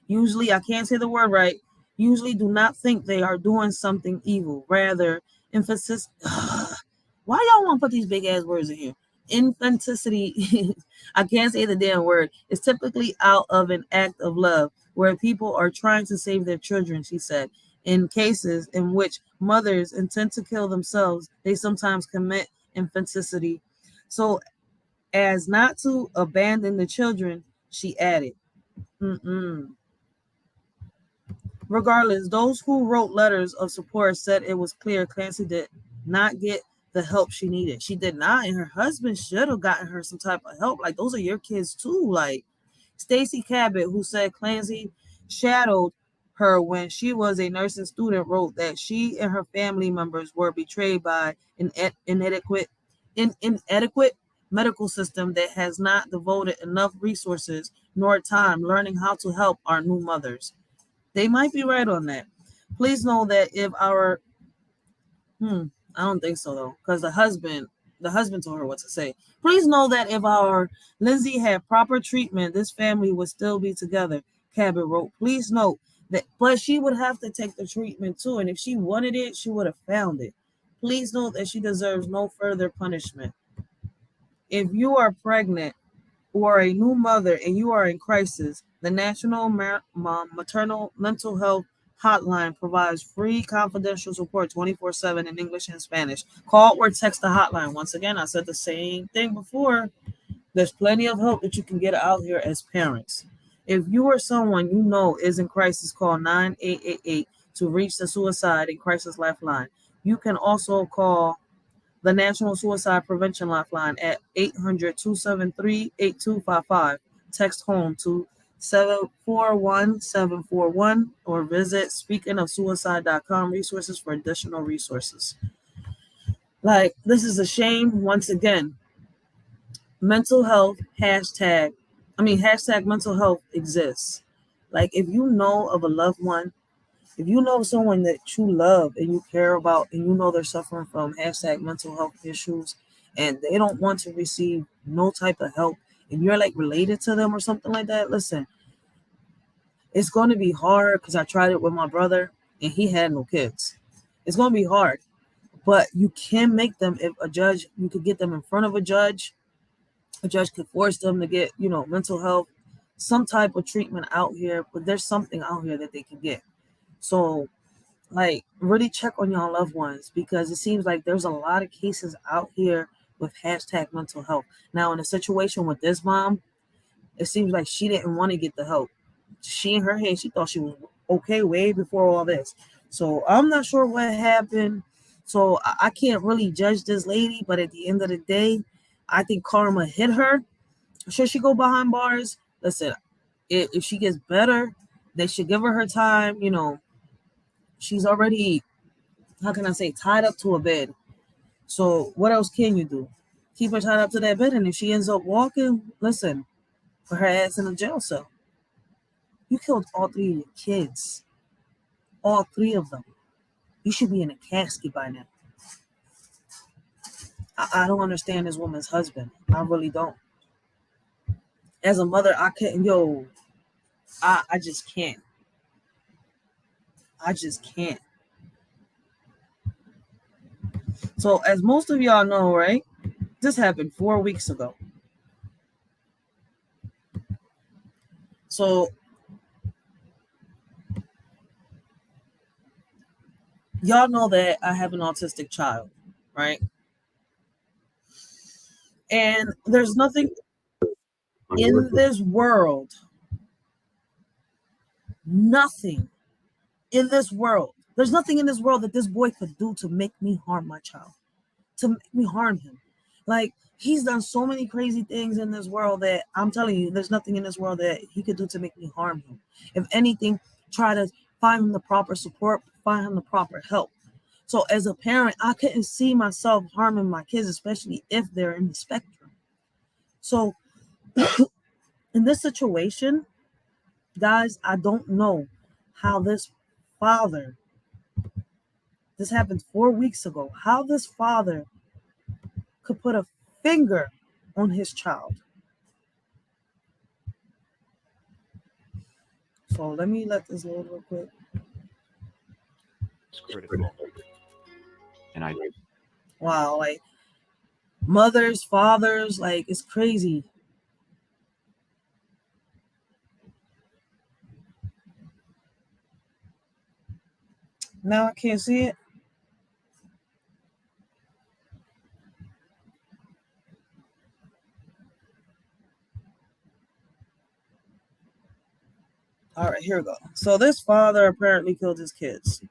[SPEAKER 1] usually, I can't say the word right, usually do not think they are doing something evil. Rather, emphasis. Why y'all want to put these big ass words in here? Infanticity, I can't say the damn word, is typically out of an act of love where people are trying to save their children, she said. In cases in which mothers intend to kill themselves, they sometimes commit infanticide. So, as not to abandon the children, she added. Mm-mm. Regardless, those who wrote letters of support said it was clear Clancy did not get the help she needed. She did not, and her husband should have gotten her some type of help. Like, those are your kids too. Like, Stacy Cabot, who said Clancy shadowed her when she was a nursing student, wrote that she and her family members were betrayed by an inadequate medical system that has not devoted enough resources nor time learning how to help our new mothers. They might be right on that. Please know that if our I don't think so though, because the husband told her what to say. Please know that if our Lindsay had proper treatment, this family would still be together. Cabot wrote. Please note that, but she would have to take the treatment too, and if she wanted it, she would have found it. Please note that she deserves no further punishment. If you are pregnant or a new mother and you are in crisis, the National Maternal Mental Health Hotline provides free confidential support 24/7 in English and Spanish. Call or text the hotline. Once again, I said the same thing before. There's plenty of help that you can get out here as parents. If you or someone you know is in crisis, call 9888 to reach the Suicide and Crisis Lifeline. You can also call the National Suicide Prevention Lifeline at 800-273-8255. Text HOME to 741741 or visit speakingofsuicide.com resources for additional resources. Like, this is a shame once again. Mental health hashtag mental health exists. Like, if you know of a loved one, if you know someone that you love and you care about and you know they're suffering from hashtag mental health issues and they don't want to receive no type of help and you're like related to them or something like that, listen, it's going to be hard because I tried it with my brother and he had no kids. It's going to be hard, but you can make them, if a judge, you could get them in front of a judge could force them to get, mental health, some type of treatment out here, but there's something out here that they can get. So, like, really check on your loved ones because it seems like there's a lot of cases out here with hashtag mental health. Now, in a situation with this mom, it seems like she didn't want to get the help. She in her head, she thought she was okay way before all this. So I'm not sure what happened. So I can't really judge this lady, but at the end of the day, I think karma hit her. Should she go behind bars? Listen, if she gets better, they should give her time. She's already, how can I say, tied up to a bed. So what else can you do? Keep her tied up to that bed, and if she ends up walking, listen, put her ass in a jail cell. You killed all three of your kids. All three of them. You should be in a casket by now. I don't understand this woman's husband. I really don't. As a mother, I couldn't, I just can't. I just can't. So as most of y'all know, right? This happened 4 weeks ago. So y'all know that I have an autistic child, right? And there's nothing in this world, there's nothing in this world that this boy could do to make me harm my child, to make me harm him. Like, he's done so many crazy things in this world that I'm telling you, there's nothing in this world that he could do to make me harm him. If anything, try to find him the proper support, find him the proper help. So as a parent, I couldn't see myself harming my kids, especially if they're in the spectrum. So in this situation, guys, I don't know how this father, this happened 4 weeks ago, how this father could put a finger on his child. So let me let this load real quick.
[SPEAKER 13] It's critical. And
[SPEAKER 1] Wow, like mothers, fathers, like it's crazy. Now I can't see it. All right, here we go. So this father apparently killed his kids.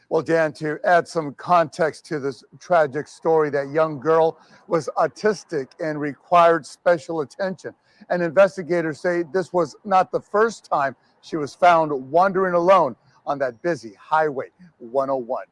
[SPEAKER 14] Well, Dan, to add some context to this tragic story, that young girl was autistic and required special attention. And investigators say this was not the first time she was found wandering alone on that busy Highway 101.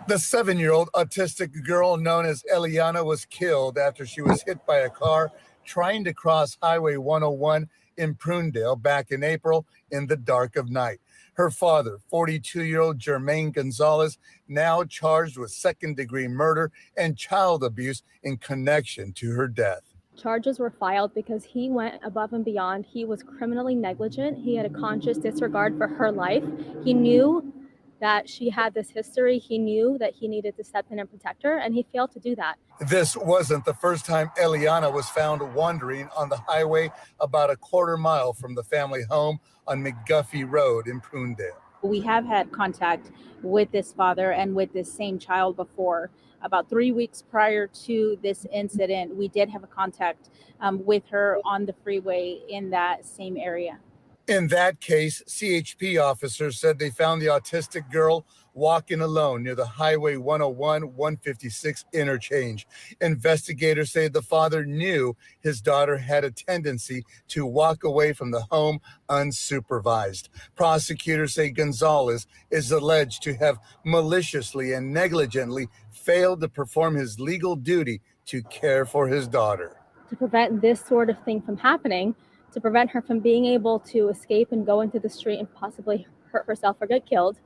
[SPEAKER 14] The 7-year-old autistic girl known as Eliana was killed after she was hit by a car trying to cross Highway 101 in Prunedale back in April in the dark of night. Her father, 42-year-old Jermaine Gonzalez, now charged with second-degree murder and child abuse in connection to her death.
[SPEAKER 15] Charges were filed because he went above and beyond. He was criminally negligent. He had a conscious disregard for her life. He knew that she had this history. He knew that he needed to step in and protect her, and he failed to do that.
[SPEAKER 14] This wasn't the first time Eliana was found wandering on the highway about a quarter mile from the family home on McGuffey Road in Prunedale.
[SPEAKER 16] We have had contact with this father and with this same child before. About 3 weeks prior to this incident, we did have a contact with her on the freeway in that same area.
[SPEAKER 14] In that case, CHP officers said they found the autistic girl walking alone near the Highway 101-156 interchange. Investigators say the father knew his daughter had a tendency to walk away from the home unsupervised. Prosecutors say Gonzalez is alleged to have maliciously and negligently failed to perform his legal duty to care for his daughter.
[SPEAKER 15] To prevent this sort of thing from happening, to prevent her from being able to escape and go into the street and possibly hurt herself or get killed.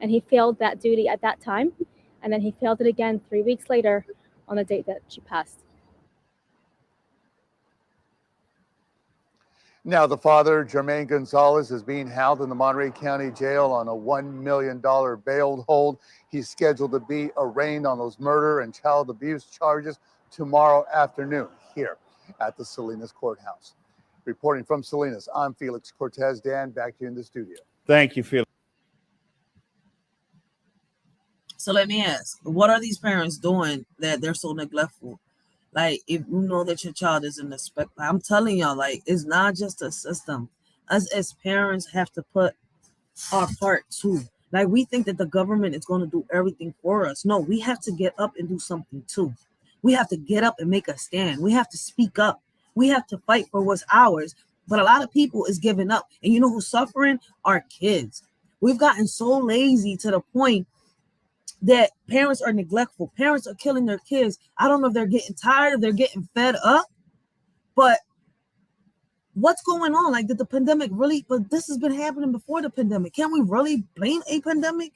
[SPEAKER 15] And he failed that duty at that time. And then he failed it again 3 weeks later on the date that she passed.
[SPEAKER 14] Now, the father, Jermaine Gonzalez, is being held in the Monterey County Jail on a $1 million bail hold. He's scheduled to be arraigned on those murder and child abuse charges tomorrow afternoon here at the Salinas Courthouse. Reporting from Salinas, I'm Felix Cortez. Dan, back to you in the studio.
[SPEAKER 17] Thank you, Felix.
[SPEAKER 1] So let me ask, what are these parents doing that they're so neglectful? Like, if you know that your child is in the spec, I'm telling y'all, like, it's not just a system. Us as parents have to put our part too. Like, we think that the government is going to do everything for us. No, we have to get up and do something too. We have to get up and make a stand. We have to speak up. We have to fight for what's ours. But a lot of people is giving up. And you know who's suffering? Our kids. We've gotten so lazy to the point that parents are neglectful. Parents are killing their kids. I don't know if they're getting tired, if they're getting fed up. But what's going on? Like, did the pandemic really? But this has been happening before the pandemic. Can we really blame a pandemic?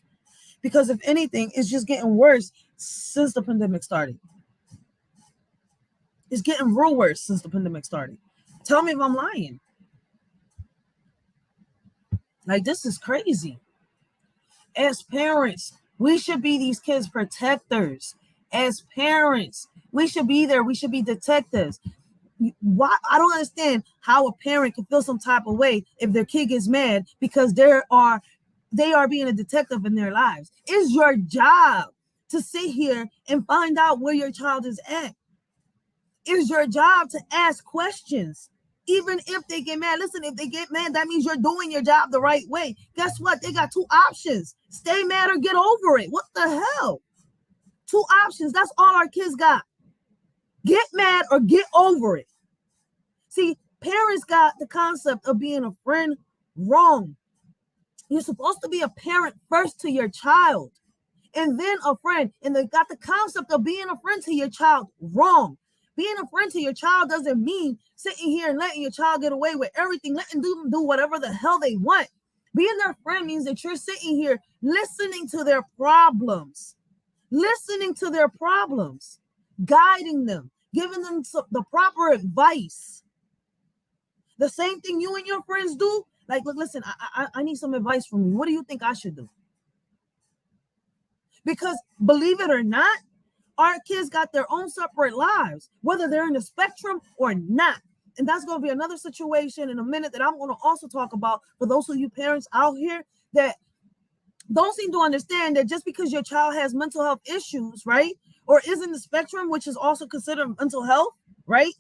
[SPEAKER 1] Because if anything, it's just getting worse since the pandemic started. It's getting real worse since the pandemic started. Tell me if I'm lying. Like, this is crazy. As parents, we should be these kids' protectors. As parents, we should be there. We should be detectives. Why? I don't understand how a parent can feel some type of way if their kid gets mad because they are being a detective in their lives. It's your job to sit here and find out where your child is at. It's your job to ask questions, even if they get mad. Listen, if they get mad, that means you're doing your job the right way. Guess what? They got two options. Stay mad or get over it. What the hell? 2 options. That's all our kids got. Get mad or get over it. See, parents got the concept of being a friend wrong. You're supposed to be a parent first to your child and then a friend. And they got the concept of being a friend to your child wrong. Being a friend to your child doesn't mean sitting here and letting your child get away with everything, letting them do whatever the hell they want. Being their friend means that you're sitting here listening to their problems, guiding them, giving them the proper advice. The same thing you and your friends do. Like, look, listen, I need some advice from you. What do you think I should do? Because believe it or not, our kids got their own separate lives, whether they're in the spectrum or not. And that's going to be another situation in a minute that I'm going to also talk about for those of you parents out here that don't seem to understand that just because your child has mental health issues, right, or is in the spectrum, which is also considered mental health, right,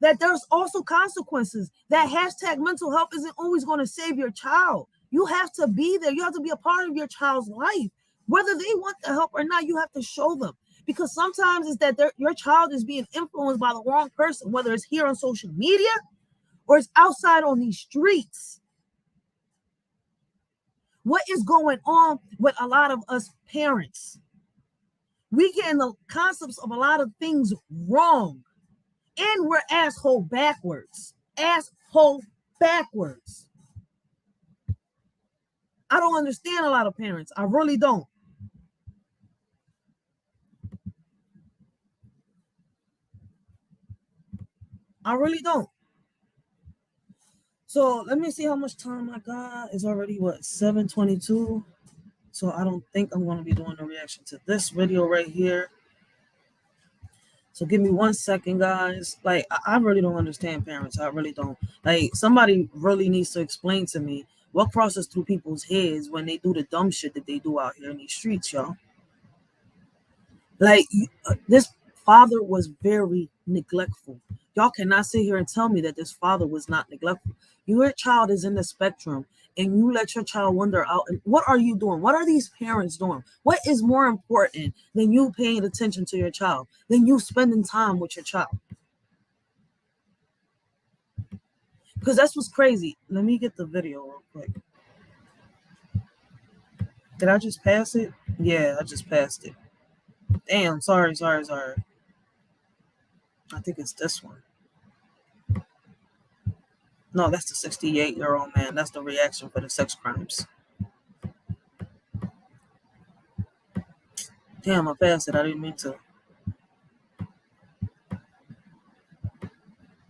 [SPEAKER 1] that there's also consequences. That hashtag mental health isn't always going to save your child. You have to be there. You have to be a part of your child's life. Whether they want the help or not, you have to show them. Because sometimes it's that your child is being influenced by the wrong person, whether it's here on social media or it's outside on these streets. What is going on with a lot of us parents? We getting the concepts of a lot of things wrong. And we're asshole backwards. Asshole backwards. I don't understand a lot of parents. I really don't. I really don't. So let me see how much time I got. It's already what, 7:22. So I don't think I'm going to be doing a reaction to this video right here. So give me 1 second, guys. Like, I really don't understand parents. I really don't. Like, somebody really needs to explain to me what crosses through people's heads when they do the dumb shit that they do out here in these streets, y'all. Like, this father was very neglectful. Y'all cannot sit here and tell me that this father was not neglectful. Your child is in the spectrum and you let your child wander out. And what are you doing? What are these parents doing? What is more important than you paying attention to your child, than you spending time with your child? Because that's what's crazy. Let me get the video real quick. Did I just pass it? Yeah, I just passed it. Damn, sorry. I think it's this one. No, that's the 68-year-old man. That's the reaction for the sex crimes. Damn, I passed it. I didn't mean to.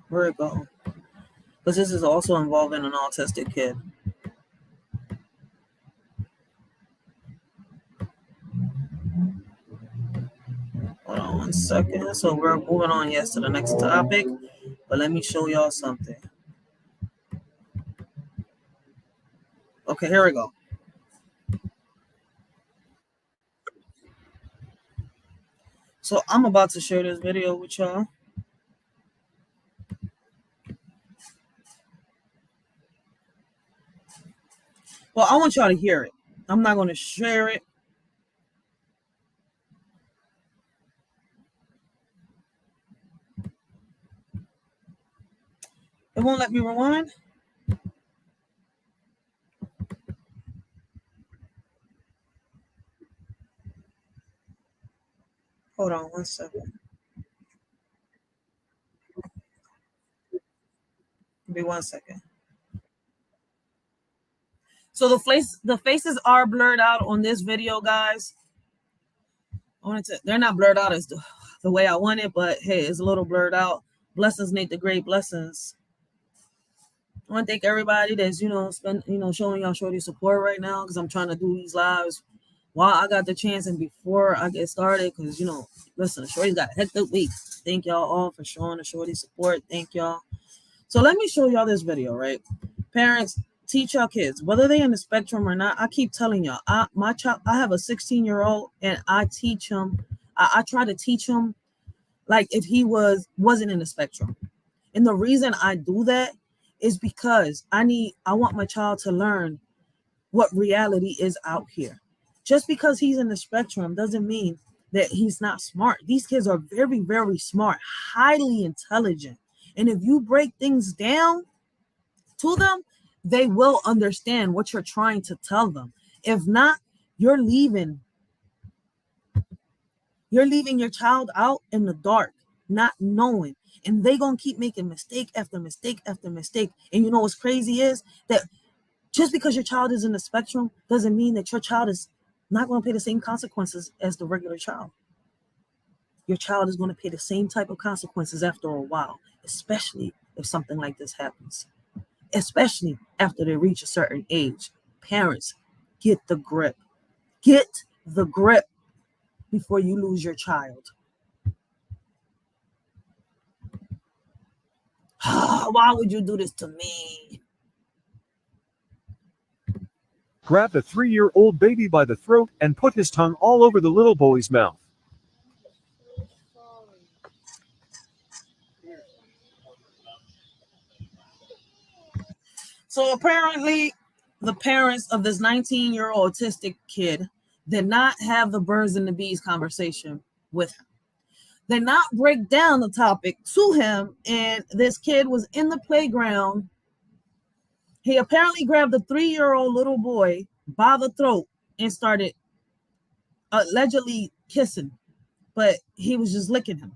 [SPEAKER 1] Where'd it go? Because this is also involving an autistic kid. Hold on 1 second. So we're moving on, yes, to the next topic. But let me show y'all something. Okay, here we go. So I'm about to share this video with y'all. Well, I want y'all to hear it. I'm not going to share it. It won't let me rewind. Hold on 1 second. Give me 1 second. So the faces are blurred out on this video, guys. They're not blurred out as the way I want it, but hey, it's a little blurred out. Blessings, Nate the Great. Blessings. I want to thank everybody that's showing y'all shorty support right now, because I'm trying to do these lives while I got the chance and before I get started, because listen, shorty's got a hectic week. Thank y'all all for showing the shorty support. Thank y'all. So let me show y'all this video, right? Parents, teach y'all kids, whether they in the spectrum or not. I keep telling y'all, I have a 16-year-old and I teach him. I try to teach him like if he wasn't in the spectrum. And the reason I do that is because I want my child to learn what reality is out here. Just because he's in the spectrum doesn't mean that he's not smart. These kids are very, very smart, highly intelligent. And if you break things down to them, they will understand what you're trying to tell them. If not, you're leaving your child out in the dark, not knowing. And they gonna keep making mistake after mistake after mistake. And you know what's crazy is that just because your child is in the spectrum doesn't mean that your child is not going to pay the same consequences as the regular child. Your child is going to pay the same type of consequences after a while, especially if something like this happens, especially after they reach a certain age. Parents, get the grip. Get the grip before you lose your child. Why would you do this to me?
[SPEAKER 17] Grabbed a 3-year-old baby by the throat and put his tongue all over the little boy's mouth.
[SPEAKER 1] So apparently, the parents of this 19-year-old autistic kid did not have the birds and the bees conversation with him. Did not break down the topic to him, and this kid was in the playground. He apparently grabbed a 3-year-old little boy by the throat and started allegedly kissing, but he was just licking him.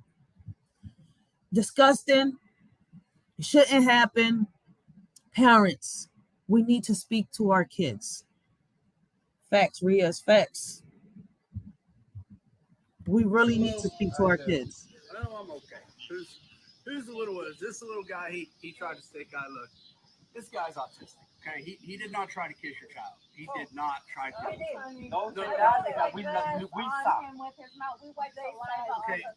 [SPEAKER 1] Disgusting. It shouldn't happen. Parents, we need to speak to our kids. Facts, Ria's facts. We really need to speak to our kids.
[SPEAKER 18] I know I'm okay. Who's the little one? Is this the little guy? He tried to stick guy. Look, this guy's autistic. Okay, he did not try to kiss your child. He did not try to.
[SPEAKER 16] Don't
[SPEAKER 18] say
[SPEAKER 16] that. We saw him with his mouth. We wiped the saliva off of him.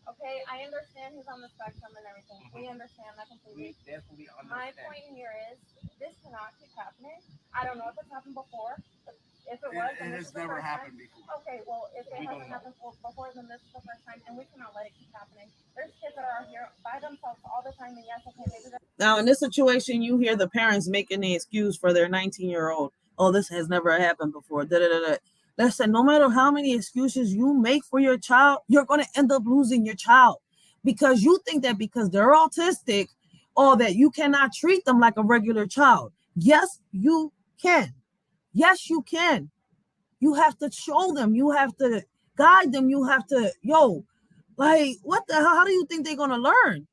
[SPEAKER 16] Okay, I understand he's on the spectrum and everything. We understand that completely.
[SPEAKER 18] We definitely understand.
[SPEAKER 16] My point here is this cannot keep happening. I don't know if it's happened before. But if it was,
[SPEAKER 18] it has never happened before.
[SPEAKER 16] Okay, well, if it hasn't happened before, then this is the first time, and we cannot let it keep happening. There's kids that are out here by themselves all the time, and yes, okay, maybe they're...
[SPEAKER 1] Now, in this situation, you hear the parents making the excuse for their 19-year-old. Oh, this has never happened before. Listen, no matter how many excuses you make for your child, you're going to end up losing your child because you think that because they're autistic or that you cannot treat them like a regular child. Yes, you can. Yes, you can. You have to show them. You have to guide them. You have to, what the hell? How do you think they're going to learn?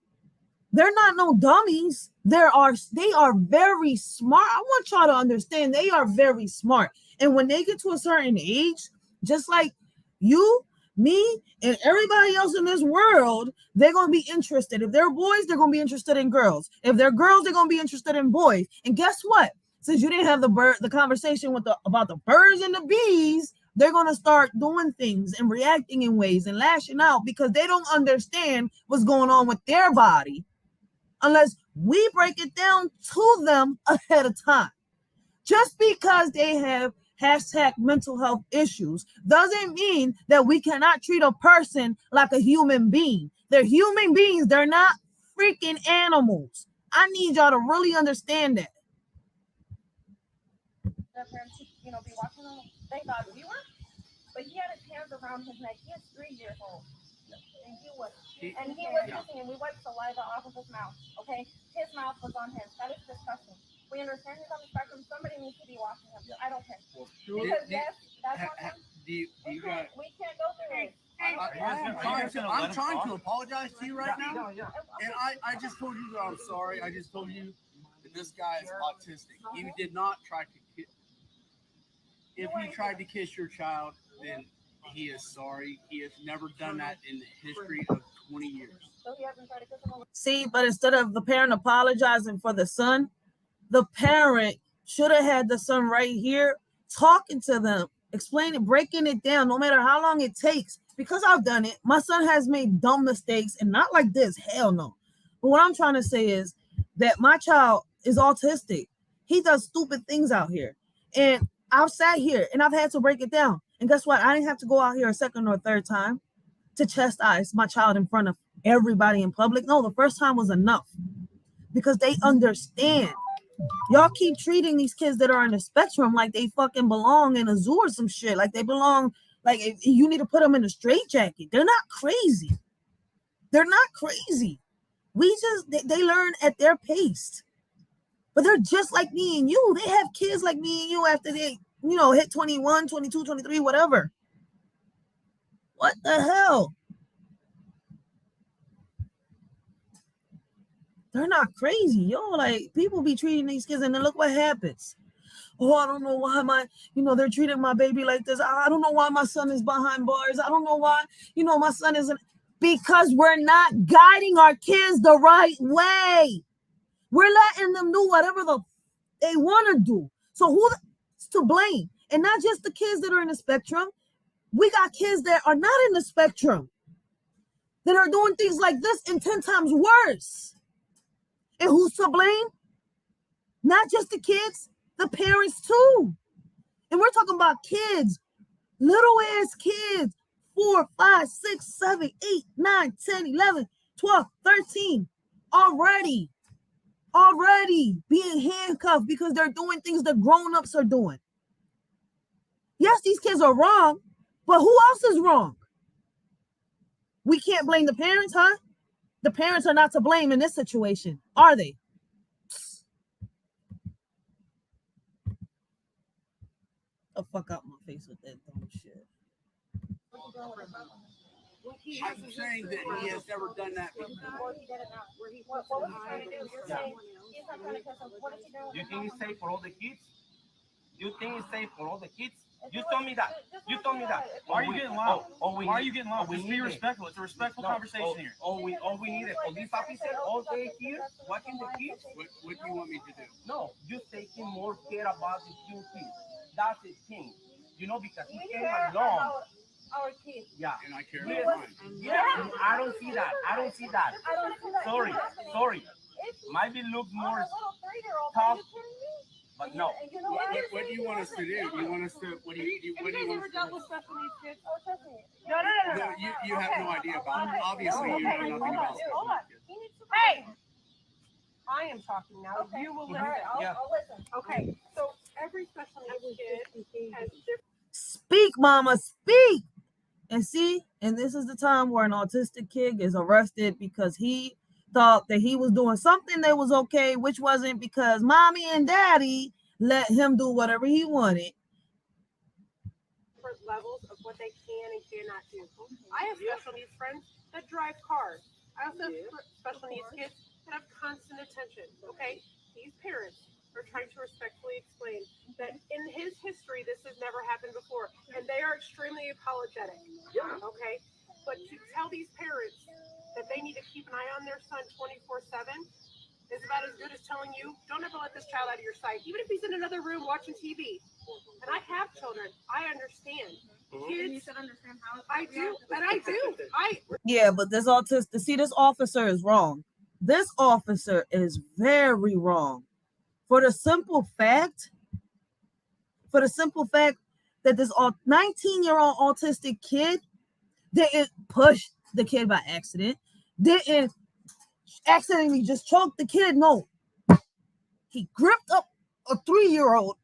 [SPEAKER 1] They're not no dummies. They are very smart. I want y'all to understand they are very smart. And when they get to a certain age, just like you, me, and everybody else in this world, they're going to be interested. If they're boys, they're going to be interested in girls. If they're girls, they're going to be interested in boys. And guess what? Since you didn't have the conversation about the birds and the bees, they're going to start doing things and reacting in ways and lashing out because they don't understand what's going on with their body unless we break it down to them ahead of time. Just because they have #mental health issues doesn't mean that we cannot treat a person like a human being. They're human beings. They're not freaking animals. I need y'all to really understand that.
[SPEAKER 16] Their parents should, be watching them. Thank God we were. But he had his hands around his neck. He is 3 years old. And he was kissing, and we wiped saliva off of his mouth. Okay? His mouth was on him. That is disgusting. We understand he's on the spectrum. Somebody needs to be watching him. I don't care. Because yes, that's on him. We can't go through it.
[SPEAKER 18] I'm trying to apologize to you right now. And I just told you that I'm sorry. I just told you that this guy is autistic. He did not try to kiss. If he tried to kiss your child, then he is sorry. He has never done that in the history of 20 years.
[SPEAKER 16] So he hasn't tried to kiss him.
[SPEAKER 1] See, but instead of the parent apologizing for the son, the parent should have had the son right here talking to them, explaining, breaking it down, no matter how long it takes. Because I've done it. My son has made dumb mistakes and not like this. Hell no. But what I'm trying to say is that my child is autistic. He does stupid things out here. And I've sat here and I've had to break it down. And guess what? I didn't have to go out here a second or third time to chastise my child in front of everybody in public. No, the first time was enough because they understand. Y'all keep treating these kids that are on the spectrum like they fucking belong in a zoo or some shit. Like they belong Like, if you need to put them in a straitjacket. They're not crazy. They're not crazy. They learn at their pace. But they're just like me and you. They have kids like me and you after they, hit 21, 22, 23, whatever. What the hell? They're not crazy, yo. Like, people be treating these kids, and then look what happens. Oh, I don't know why they're treating my baby like this. I don't know why my son is behind bars. I don't know why, my son isn't. Because we're not guiding our kids the right way. We're letting them do whatever they want to do. So who's to blame? And not just the kids that are in the spectrum. We got kids that are not in the spectrum that are doing things like this and 10 times worse. And who's to blame? Not just the kids, the parents too. And we're talking about kids, little ass kids, 4, 5, 6, 7, 8, 9, 10, 11, 12, 13, already being handcuffed because they're doing things the grown-ups are doing. Yes, these kids are wrong, but who else is wrong? We can't blame the parents, huh? The parents are not to blame in this situation, are they? The fuck out my face with that dumb shit.
[SPEAKER 18] I'm saying that he has never done that before.
[SPEAKER 19] You think it's safe for all the kids? You think it's safe for all the kids? You told me that. You told me that.
[SPEAKER 20] Why are you getting loud?
[SPEAKER 19] Why
[SPEAKER 20] are you getting loud? Just be respectful. It's a respectful conversation here.
[SPEAKER 19] All we need is police officer all day here watching the kids.
[SPEAKER 18] What do you want me to do?
[SPEAKER 19] No, you taking more care about the two kids. That's the thing. Because he came along.
[SPEAKER 21] Our kids.
[SPEAKER 19] Yeah.
[SPEAKER 18] And I care about mine.
[SPEAKER 19] Yeah, I don't see that. Sorry. Might be look more tough. But no.
[SPEAKER 18] What do you want us to do? Do you want us to? What do you want us to do?
[SPEAKER 21] Dealt with special needs kids?
[SPEAKER 18] No, you have no idea about it. Obviously, you know nothing about special needs kids.
[SPEAKER 21] Hey, I am talking now. Okay. You will listen. I'll listen. Okay, so every special needs kid has different.
[SPEAKER 1] Speak, mama, speak. And see, and this is the time where an autistic kid is arrested because he thought that he was doing something that was okay, which wasn't, because mommy and daddy let him do whatever he wanted.
[SPEAKER 21] Different levels of what they can and cannot do. I have special needs friends that drive cars. I also have special needs kids that have constant attention. Okay, these parents are trying to respectfully explain that in his history, this has never happened before, and they are extremely apologetic. Okay, but to tell these parents that they need to keep an eye on their son 24/7 is about as good as telling you, don't ever let this child out of your sight, even if he's in another room watching TV. And I have children. I understand. Kids, you should understand how. I do, and I do.
[SPEAKER 1] Yeah, but this autistic, see, this officer is wrong. This officer is very wrong. For the simple fact that this 19-year-old autistic kid didn't push the kid by accident, didn't accidentally just choke the kid. No, he gripped up a 3-year-old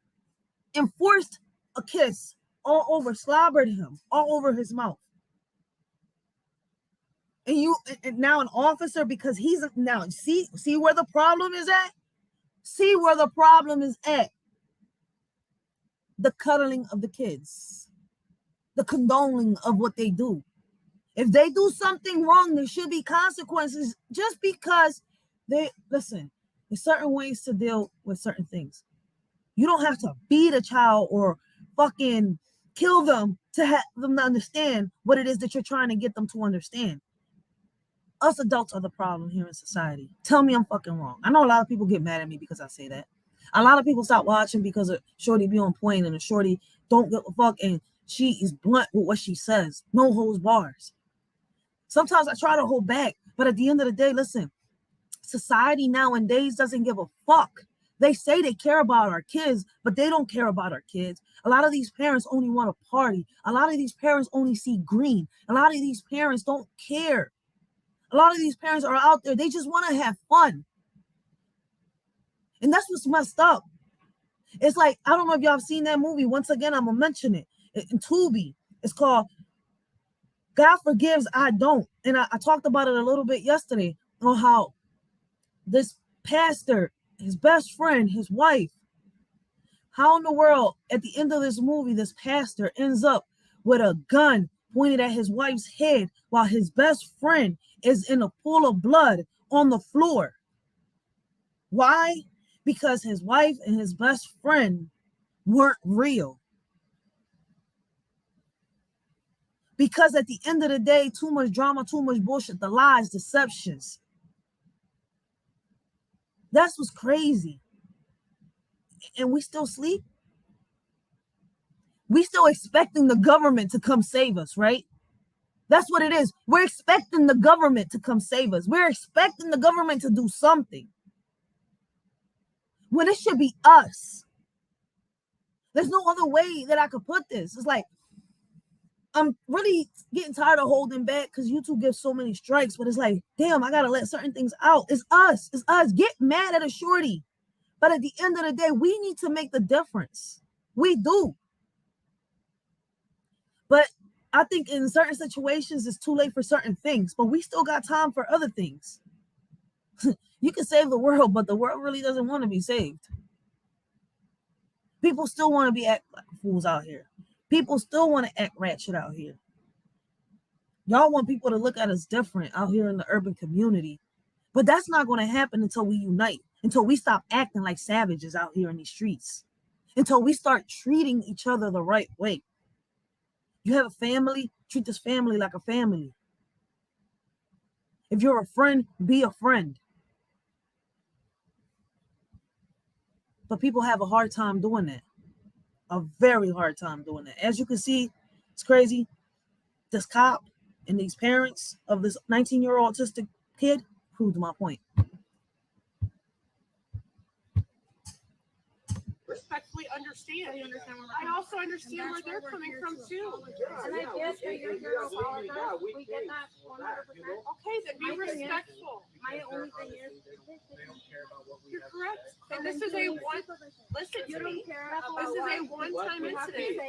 [SPEAKER 1] and forced a kiss all over, slobbered him all over his mouth. And now an officer, because he's now see where the problem is at. See where the problem is at. The cuddling of the kids, the condoning of what they do. If they do something wrong, there should be consequences, just because there's certain ways to deal with certain things. You don't have to beat a child or fucking kill them to have them to understand what it is that you're trying to get them to understand. Us adults are the problem here in society. Tell me I'm fucking wrong. I know a lot of people get mad at me because I say that. A lot of people stop watching because of Shorty be on point, and a Shorty don't give a fuck, and she is blunt with what she says. No holds bars. Sometimes I try to hold back, but at the end of the day, listen, society nowadays doesn't give a fuck. They say they care about our kids, but they don't care about our kids. A lot of these parents only want to party. A lot of these parents only see green. A lot of these parents don't care. A lot of these parents are out there. They just want to have fun. And that's what's messed up. It's like, I don't know if y'all have seen that movie. Once again, I'm going to mention it. In Tubi. It's called God Forgives, I Don't. And I talked about it a little bit yesterday on how this pastor, his best friend, his wife, how in the world at the end of this movie, this pastor ends up with a gun pointed at his wife's head while his best friend is in a pool of blood on the floor. Why? Because his wife and his best friend weren't real. Because at the end of the day, too much drama, too much bullshit, the lies, deceptions. That's what's crazy. And we still sleep. We still expecting the government to come save us, right? That's what it is. We're expecting the government to come save us. We're expecting the government to do something. When it should be us. There's no other way that I could put this. It's like, I'm really getting tired of holding back because YouTube gives so many strikes, but it's like, damn, I gotta let certain things out. It's us. It's us. Get mad at a shorty. But at the end of the day, we need to make the difference. We do. But I think in certain situations, it's too late for certain things, but we still got time for other things. You can save the world, but the world really doesn't want to be saved. People still want to be act like fools out here. People still want to act ratchet out here. Y'all want people to look at us different out here in the urban community. But that's not going to happen until we unite, until we stop acting like savages out here in these streets, until we start treating each other the right way. You have a family, treat this family like a family. If you're a friend, be a friend. But people have a hard time doing that. A very hard time doing that. As you can see, it's crazy. This cop and these parents of this 19-year-old autistic kid proved my point.
[SPEAKER 21] Respectfully understand. I also understand where they're coming from too. And I guess that you're here to apologize. We get that 100%. Okay, then be respectful. My only thing is, you're correct. And this is a one. Listen to me. This is a one-time incident.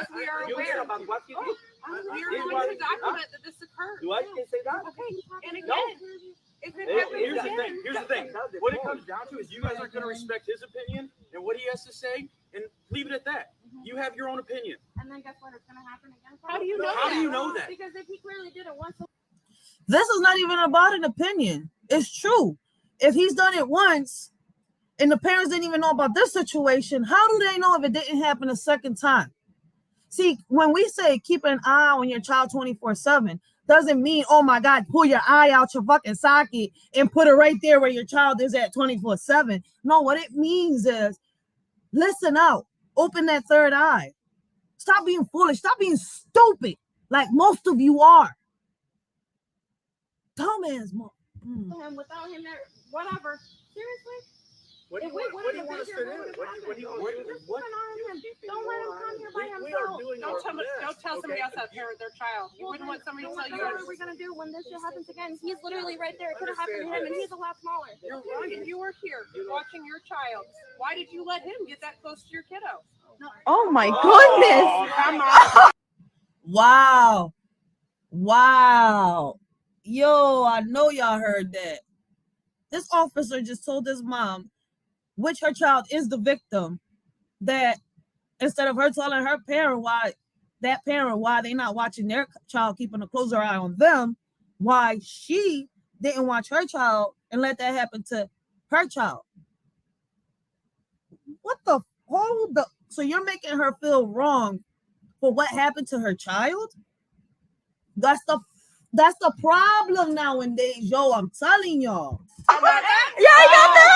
[SPEAKER 21] As we are aware, we are going to document that this occurred.
[SPEAKER 19] Do I can say that?
[SPEAKER 21] Okay. And again.
[SPEAKER 20] Here's the thing. What it comes down to is you guys aren't going to respect his opinion and what he has to say, and leave it at that. You have your own opinion.
[SPEAKER 21] And then guess what? It's going to happen again. How do you know that?
[SPEAKER 20] How do you know that?
[SPEAKER 21] Because if he clearly did it once.
[SPEAKER 1] This is not even about an opinion. It's true. If he's done it once and the parents didn't even know about this situation, how do they know if it didn't happen a second time? See, when we say keep an eye on your child 24/7, doesn't mean, oh my God, pull your eye out your fucking socket and put it right there where your child is at 24/7. No, what it means is listen out, open that third eye. Stop being foolish, stop being stupid like most of you are. Dumbass mom.
[SPEAKER 21] Without him there, whatever. Seriously?
[SPEAKER 20] What do you want us to do? What do you want to do?
[SPEAKER 21] Don't let him come here by himself. Don't tell somebody else how to parent their child. You wouldn't want somebody to tell you. What are we going to do when this shit happens again? He's literally right there. It could have happened to him, and he's a lot smaller. You're right. And you were here watching your child. Why did you let him get that close to your kiddo?
[SPEAKER 2] Oh my goodness.
[SPEAKER 21] Come on.
[SPEAKER 1] Wow. Wow. Yo, I know y'all heard that. This officer just told his mom, which her child is the victim, that instead of her telling her parent why they not watching their child, keeping a closer eye on them, why she didn't watch her child and let that happen to her child. What the hold up? So you're making her feel wrong for what happened to her child? That's the problem nowadays, yo. I'm telling y'all.
[SPEAKER 21] Yeah, I got that.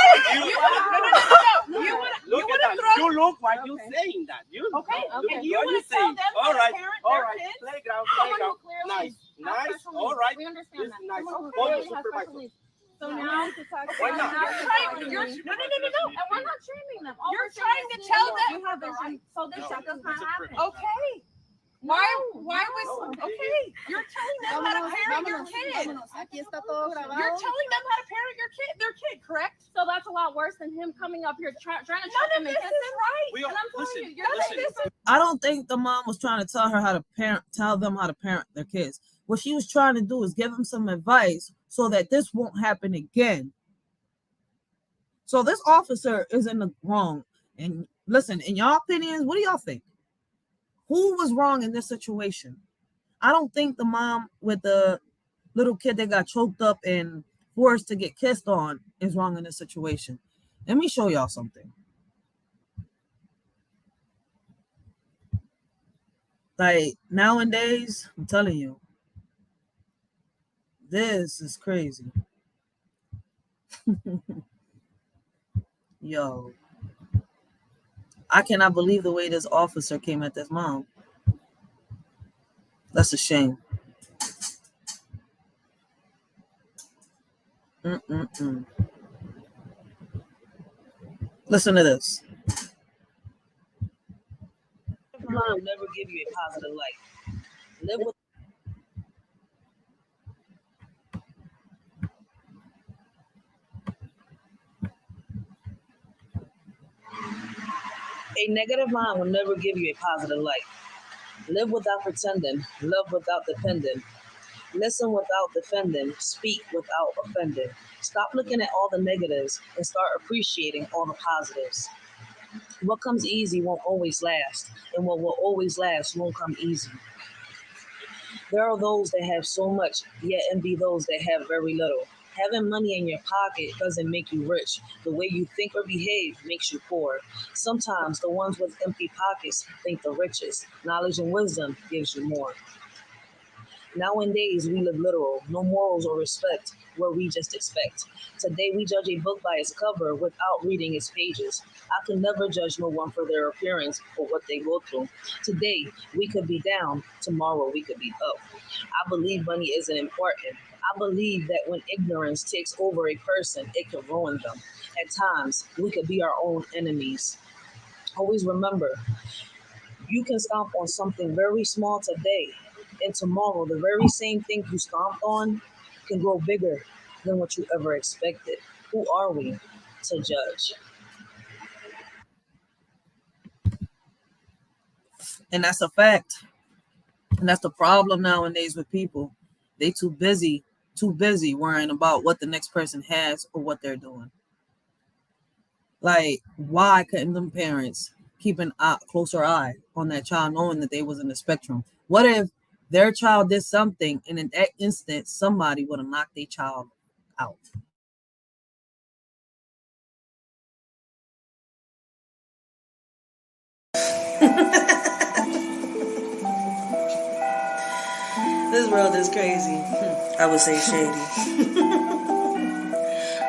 [SPEAKER 21] No. You would have thrown.
[SPEAKER 19] You look like you saying that.
[SPEAKER 21] Okay. And you would have told them
[SPEAKER 19] all right,
[SPEAKER 21] all right.
[SPEAKER 19] Playground. Nice. All right.
[SPEAKER 21] We understand that.
[SPEAKER 19] Nice.
[SPEAKER 21] So now to talk about no. And we're not shaming them. You're trying to tell them. You have vision, so this shit does not happen. Okay.
[SPEAKER 4] Why was okay? You're telling them how to parent your kid. You're telling them how to parent their kid, correct?
[SPEAKER 15] So that's a lot worse than him coming up here trying to
[SPEAKER 4] None of this is right.
[SPEAKER 15] And I'm telling you,
[SPEAKER 4] None of this is
[SPEAKER 1] I don't think the mom was trying to tell them how to parent their kids. What she was trying to do is give them some advice so that this won't happen again. So this officer is in the wrong. And listen, in y'all opinions, what do y'all think? Who was wrong in this situation? I don't think the mom with the little kid that got choked up and forced to get kissed on is wrong in this situation. Let me show y'all something. Like nowadays, I'm telling you, this is crazy. Yo, I cannot believe the way this officer came at this mom. That's a shame. Listen to this. Mom will never give you a positive light. Live with a negative mind will never give you a positive light. Live without pretending, love without depending, listen without defending, speak without offending. Stop looking at all the negatives and start appreciating all the positives. What comes easy won't always last, and what will always last won't come easy. There are those that have so much, yet envy those that have very little. Having money in your pocket doesn't make you rich. The way you think or behave makes you poor. Sometimes the ones with empty pockets think the richest. Knowledge and wisdom gives you more. Nowadays, we live literal, no morals or respect, where we just expect. Today, we judge a book by its cover without reading its pages. I can never judge no one for their appearance or what they go through. Today, we could be down, tomorrow we could be up. I believe money isn't important. I believe that when ignorance takes over a person, it can ruin them. At times, we could be our own enemies. Always remember, you can stomp on something very small today, and tomorrow, the very same thing you stomped on can grow bigger than what you ever expected. Who are we to judge? And that's a fact. And that's the problem nowadays with people. They too busy worrying about what the next person has or what they're doing. Like, why couldn't them parents keep an closer eye on that child knowing that they was in the spectrum? What if their child did something and in that instant somebody would have knocked their child out? This world is crazy. I would say shady.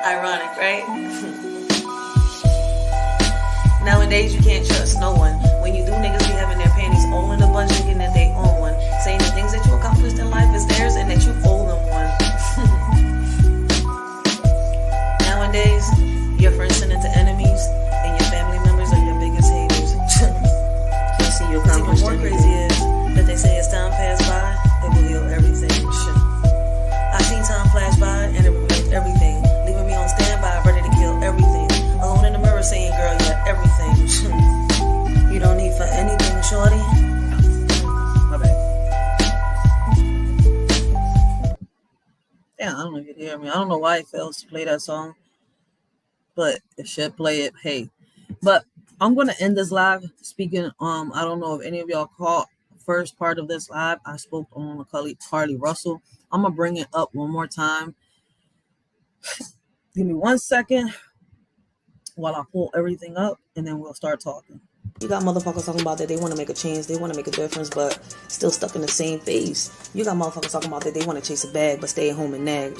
[SPEAKER 1] Ironic, right? Nowadays, you can't trust no one. When you do, niggas be having their panties all in a bunch, thinking that they own one. Saying the things that you accomplished in life is theirs and that you owe them one. Nowadays, your friends turn into enemies and your family members are your biggest haters. Can't see you accomplished. What's even more crazy is that they say as time passed by, it will heal everything. I seen time flash by and it revealed everything, leaving me on standby, ready to kill everything. Alone in the mirror saying, girl, you're everything. You don't need for anything, shorty. My bad. Damn, I don't know if you can hear me. I don't know why it fails to play that song, but it should play it. Hey, but I'm gonna end this live speaking. I don't know if any of y'all caught first part of this live. I spoke on Carly Russell. I'm gonna bring it up one more time. Give me 1 second while I pull everything up, and then we'll start talking. You got motherfuckers talking about that they want to make a change, they want to make a difference, but still stuck in the same phase. You got motherfuckers talking about that they want to chase a bag, but stay at home and nag.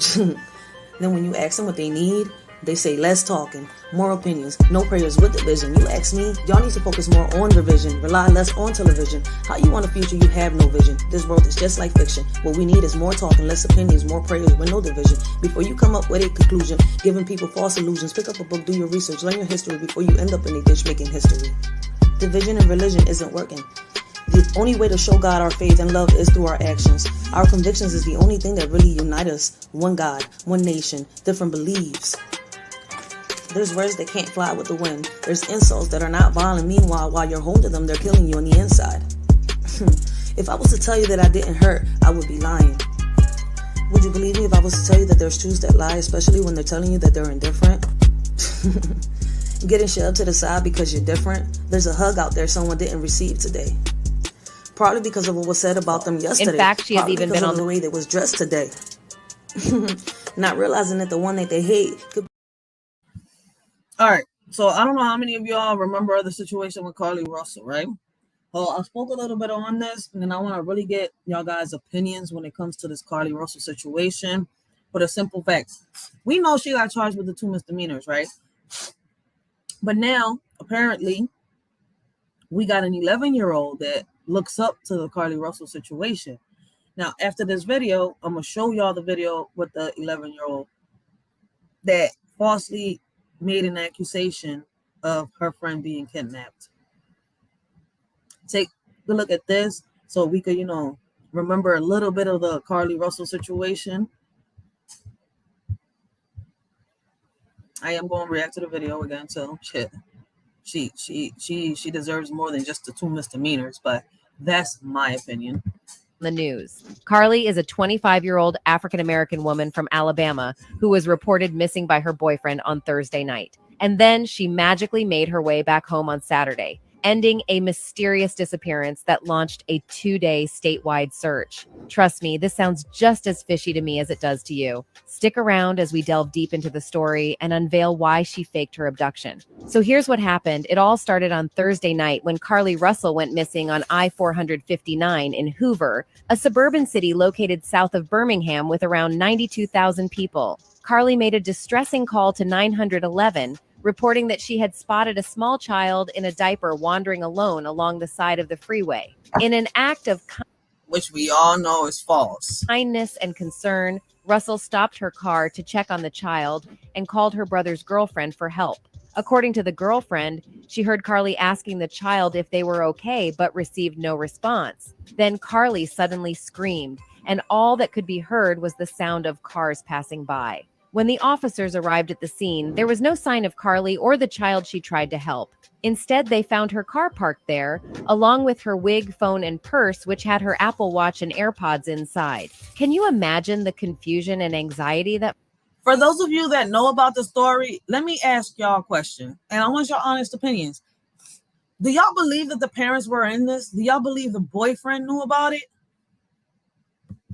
[SPEAKER 1] Then when you ask them what they need, they say less talking, more opinions, no prayers with division. You ask me, y'all need to focus more on revision, rely less on television. How you want a future you have no vision? This world is just like fiction. What we need is more talking, less opinions, more prayers with no division. Before you come up with a conclusion, giving people false illusions, pick up a book, do your research, learn your history before you end up in a ditch making history. Division and religion isn't working. The only way to show God our faith and love is through our actions. Our convictions is the only thing that really unite us. One God, one nation, different beliefs. There's words that can't fly with the wind. There's insults that are not violent. Meanwhile, while you're holding them, they're killing you on the inside. If I was to tell you that I didn't hurt, I would be lying. Would you believe me if I was to tell you that there's truths that lie, especially when they're telling you that they're indifferent? Getting shoved to the side because you're different. There's a hug out there someone didn't receive today. Probably because of what was said about them yesterday.
[SPEAKER 6] In fact, she has
[SPEAKER 1] Probably
[SPEAKER 6] even
[SPEAKER 1] because
[SPEAKER 6] been
[SPEAKER 1] of
[SPEAKER 6] on
[SPEAKER 1] the way they was dressed today. Not realizing that the one that they hate could. All right, so I don't know how many of y'all remember the situation with Carlee Russell, right? Well, I spoke a little bit on this, and then I want to really get y'all guys' opinions when it comes to this Carlee Russell situation. For the simple fact, we know she got charged with the 2 misdemeanors, right? But now, apparently, we got an 11-year-old that looks up to the Carlee Russell situation. Now, after this video, I'm going to show y'all the video with the 11-year-old that falsely made an accusation of her friend being kidnapped. Take a look at this so we could, remember a little bit of the Carlee Russell situation. I am going to react to the video again, so shit. She deserves more than just the 2 misdemeanors, but that's my opinion.
[SPEAKER 6] The news. Carlee is a 25-year-old African-American woman from Alabama who was reported missing by her boyfriend on Thursday night. And then she magically made her way back home on Saturday, ending a mysterious disappearance that launched a 2-day statewide search. Trust me, this sounds just as fishy to me as it does to you. Stick around as we delve deep into the story and unveil why she faked her abduction. So here's what happened. It all started on Thursday night when Carlee Russell went missing on I-459 in Hoover, a suburban city located south of Birmingham with around 92,000 people. Carlee made a distressing call to 911, reporting that she had spotted a small child in a diaper wandering alone along the side of the freeway. In an act of
[SPEAKER 1] which we all know is false.
[SPEAKER 6] Kindness and concern, Russell stopped her car to check on the child and called her brother's girlfriend for help. According to the girlfriend, she heard Carlee asking the child if they were okay, but received no response. Then Carlee suddenly screamed, and all that could be heard was the sound of cars passing by. When the officers arrived at the scene, there was no sign of Carlee or the child she tried to help. Instead, they found her car parked there, along with her wig, phone, and purse, which had her Apple Watch and AirPods inside. Can you imagine the confusion and anxiety that...
[SPEAKER 1] For those of you that know about the story, let me ask y'all a question, and I want your honest opinions. Do y'all believe that the parents were in this? Do y'all believe the boyfriend knew about it?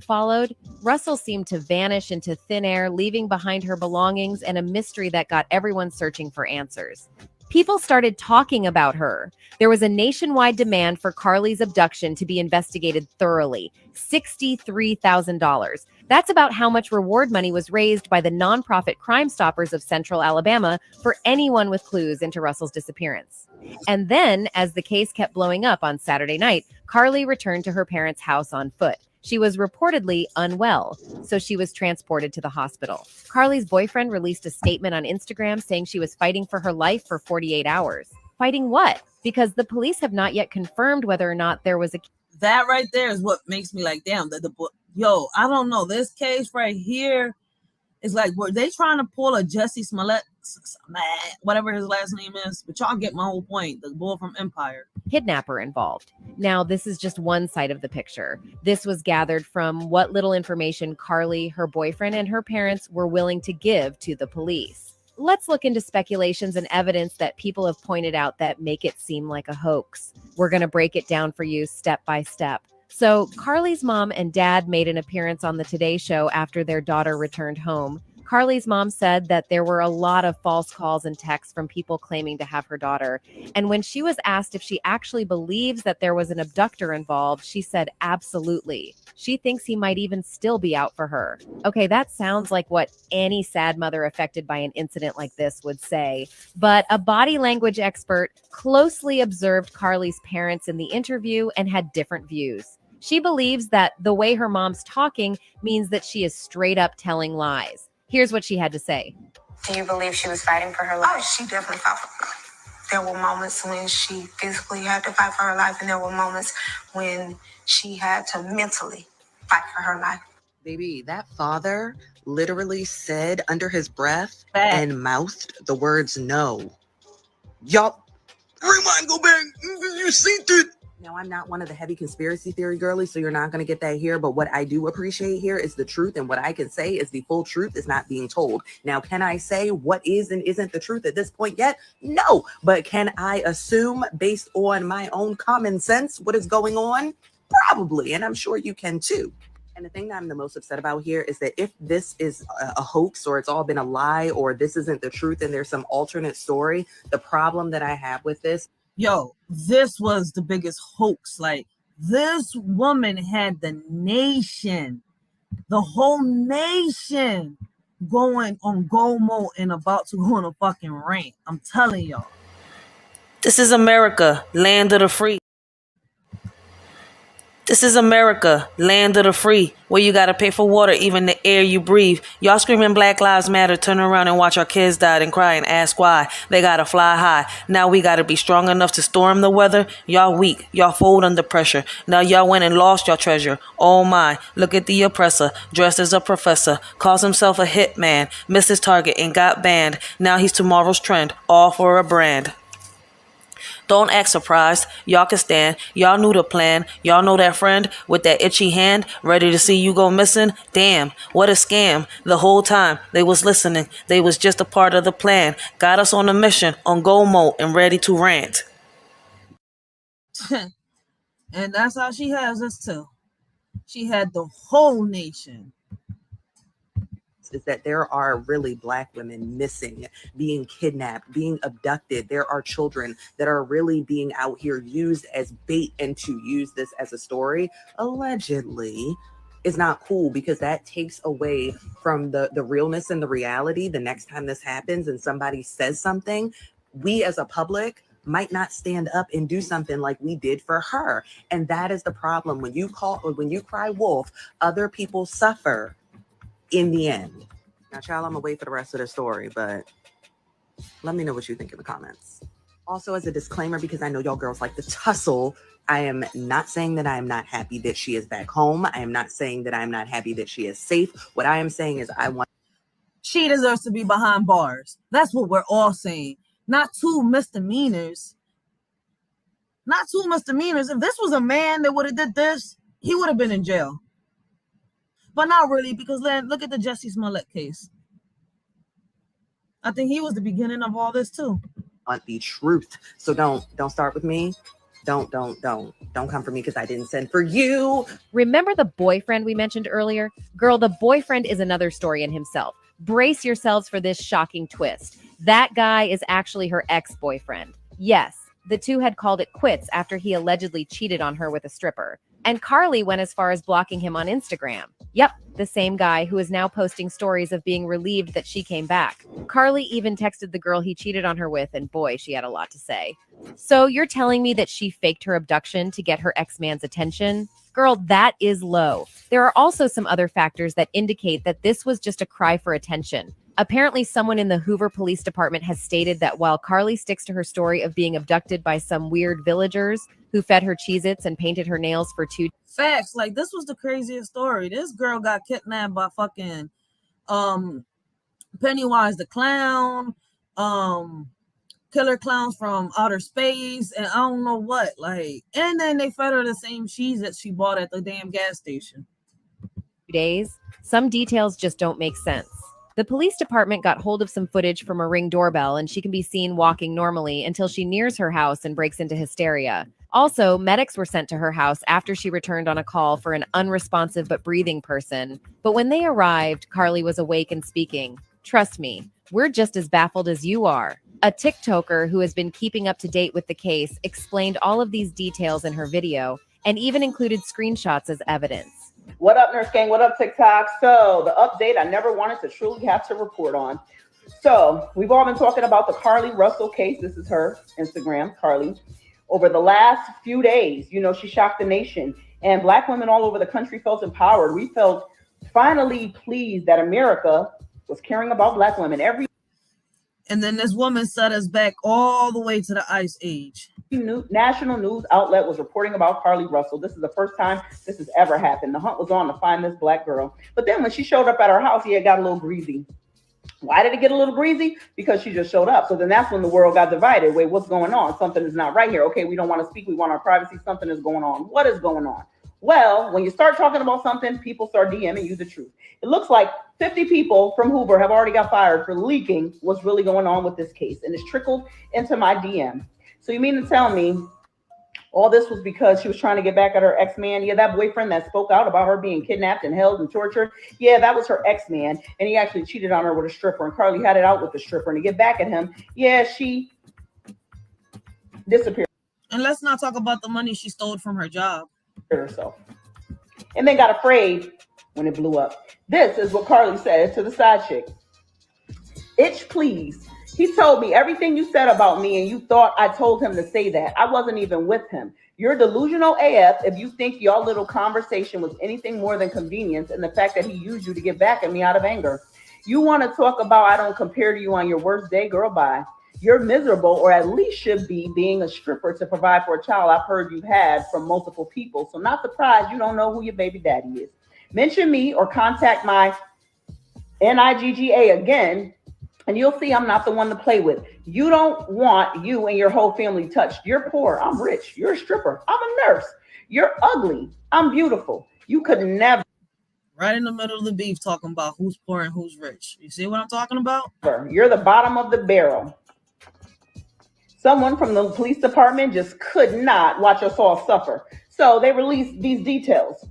[SPEAKER 6] Followed, Russell seemed to vanish into thin air, leaving behind her belongings and a mystery that got everyone searching for answers. People started talking about her. There was a nationwide demand for Carlee's abduction to be investigated thoroughly. $63,000. That's about how much reward money was raised by the nonprofit Crime Stoppers of Central Alabama for anyone with clues into Russell's disappearance. And then, as the case kept blowing up on Saturday night, Carlee returned to her parents' house on foot. She was reportedly unwell, so she was transported to the hospital. Carlee's boyfriend released a statement on Instagram saying she was fighting for her life for 48 hours. Fighting what? Because the police have not yet confirmed whether or not there was a...
[SPEAKER 1] That right there is what makes me like, damn, yo, I don't know. This case right here is like, were they trying to pull a Jesse Smollett, whatever his last name is? But y'all get my whole point. The bull from Empire.
[SPEAKER 6] Kidnapper involved. Now, this is just one side of the picture. This was gathered from what little information Carlee, her boyfriend, and her parents were willing to give to the police. Let's look into speculations and evidence that people have pointed out that make it seem like a hoax. We're going to break it down for you step by step. So, Carlee's mom and dad made an appearance on the Today Show after their daughter returned home. Carlee's mom said that there were a lot of false calls and texts from people claiming to have her daughter. And when she was asked if she actually believes that there was an abductor involved, she said absolutely. She thinks he might even still be out for her. Okay, that sounds like what any sad mother affected by an incident like this would say. But a body language expert closely observed Carlee's parents in the interview and had different views. She believes that the way her mom's talking means that she is straight up telling lies. Here's what she had to say.
[SPEAKER 5] Do you believe she was fighting for her life? Oh, she definitely fought for her life. There were moments when she physically had to fight for her life, and there were moments when she had to mentally fight for her life.
[SPEAKER 22] Baby, that father literally said under his breath and mouthed the words no. Y'all, rewind, go back. You seen it. Now, I'm not one of the heavy conspiracy theory girlies, so you're not going to get that here. But what I do appreciate here is the truth. And what I can say is the full truth is not being told. Now, can I say what is and isn't the truth at this point yet? No. But can I assume based on my own common sense what is going on? Probably. And I'm sure you can too. And the thing that I'm the most upset about here is that if this is a hoax or it's all been a lie or this isn't the truth and there's some alternate story, the problem that I have with this.
[SPEAKER 1] Yo, this was the biggest hoax. Like, this woman had the nation, the whole nation going on go mode and about to go on a fucking rant. I'm telling y'all. This is America, land of the free. This is America, land of the free, where you gotta pay for water, even the air you breathe. Y'all screaming Black Lives Matter, turn around and watch our kids die and cry and ask why. They gotta fly high. Now we gotta be strong enough to storm the weather. Y'all weak, y'all fold under pressure. Now y'all went and lost your treasure. Oh my, look at the oppressor, dressed as a professor, calls himself a hitman, missed his target and got banned. Now he's tomorrow's trend, all for a brand. Don't act surprised. Y'all can stand. Y'all knew the plan. Y'all know that friend with that itchy hand ready to see you go missing? Damn, what a scam. The whole time they was listening. They was just a part of the plan. Got us on a mission, on go mode and ready to rant. And that's how she has us too. She had the whole nation.
[SPEAKER 22] Is that there are really Black women missing, being kidnapped, being abducted. There are children that are really being out here used as bait, and to use this as a story, allegedly, is not cool because that takes away from the realness and the reality. The next time this happens and somebody says something, we as a public might not stand up and do something like we did for her. And that is the problem. When you cry wolf, other people suffer in the end. Now, child, I'm gonna wait for the rest of the story, but let me know what you think in the comments. Also, as a disclaimer, because I know y'all girls like to tussle, I am not saying that I am not happy that she is back home. I am not saying that I'm not happy that she is safe. What I am saying is
[SPEAKER 1] She deserves to be behind bars. That's what we're all saying. Not two misdemeanors. Not two misdemeanors. If this was a man that would have did this, he would have been in jail. But not really, because look at the Jussie Smollett case. I think he was the beginning of all this too.
[SPEAKER 22] Want the truth. So don't start with me. Don't come for me because I didn't send for you.
[SPEAKER 23] Remember the boyfriend we mentioned earlier? Girl, the boyfriend is another story in himself. Brace yourselves for this shocking twist. That guy is actually her ex-boyfriend. Yes, the two had called it quits after he allegedly cheated on her with a stripper. And Carly went as far as blocking him on Instagram. Yep, the same guy who is now posting stories of being relieved that she came back. Carly even texted the girl he cheated on her with, and boy, she had a lot to say. So you're telling me that she faked her abduction to get her ex-man's attention? Girl, that is low. There are also some other factors that indicate that this was just a cry for attention. Apparently, someone in the Hoover Police Department has stated that while Carly sticks to her story of being abducted by some weird villagers who fed her Cheez-Its and painted her nails for 2
[SPEAKER 1] Facts. Like, this was the craziest story. This girl got kidnapped by fucking Pennywise the Clown, killer clowns from outer space, and I don't know what. Like, and then they fed her the same cheese that she bought at the damn gas station.
[SPEAKER 23] days. Some details just don't make sense. The police department got hold of some footage from a Ring doorbell, and she can be seen walking normally until she nears her house and breaks into hysteria. Also, medics were sent to her house after she returned on a call for an unresponsive but breathing person. But when they arrived, Carly was awake and speaking. Trust me, we're just as baffled as you are. A TikToker who has been keeping up to date with the case explained all of these details in her video and even included screenshots as evidence.
[SPEAKER 24] What up, Nurse Gang? What up, TikTok? So the update I never wanted to truly have to report on. So we've all been talking about the Carly Russell case. This is her Instagram, Carly. Over the last few days, you know, she shocked the nation, and Black women all over the country felt empowered. We felt finally pleased that America was caring about Black women.
[SPEAKER 1] And then this woman set us back all the way to the Ice Age.
[SPEAKER 24] National news outlet was reporting about Carly Russell. This is the first time this has ever happened. The hunt was on to find this black girl. But then when she showed up at her house, it got a little greasy. Why did it get a little greasy? Because she just showed up. So then that's when the world got divided. Wait, what's going on? Something is not right here. Okay, we don't want to speak. We want our privacy. Something is going on. What is going on? Well, when you start talking about something, people start DMing you the truth. It looks like 50 people from Hoover have already got fired for leaking what's really going on with this case. And it's trickled into my DM. So you mean to tell me all this was because she was trying to get back at her ex-man? Yeah, that boyfriend that spoke out about her being kidnapped and held and tortured. Yeah, that was her ex-man. And he actually cheated on her with a stripper. And Carly had it out with the stripper. And to get back at him, yeah, she disappeared.
[SPEAKER 1] And let's not talk about the money she stole from her job.
[SPEAKER 24] Herself. And then got afraid when it blew up. This is what Carly said to the side chick. Itch, please. He told me everything you said about me, and you thought I told him to say that. I wasn't even with him. You're delusional AF if you think your little conversation was anything more than convenience and the fact that he used you to get back at me out of anger. You want to talk about I don't compare to you on your worst day? Girl, bye. You're miserable, or at least should be, being a stripper to provide for a child I've heard you've had from multiple people. So not surprised you don't know who your baby daddy is. Mention me or contact my NIGGA again, and you'll see I'm not the one to play with. You don't want you and your whole family touched. You're poor. I'm rich. You're a stripper. I'm a nurse. You're ugly. I'm beautiful. You could never.
[SPEAKER 1] Right in the middle of the beef talking about who's poor and who's rich. You see what I'm talking about?
[SPEAKER 24] You're the bottom of the barrel. Someone from the police department just could not watch us all suffer. So they released these details.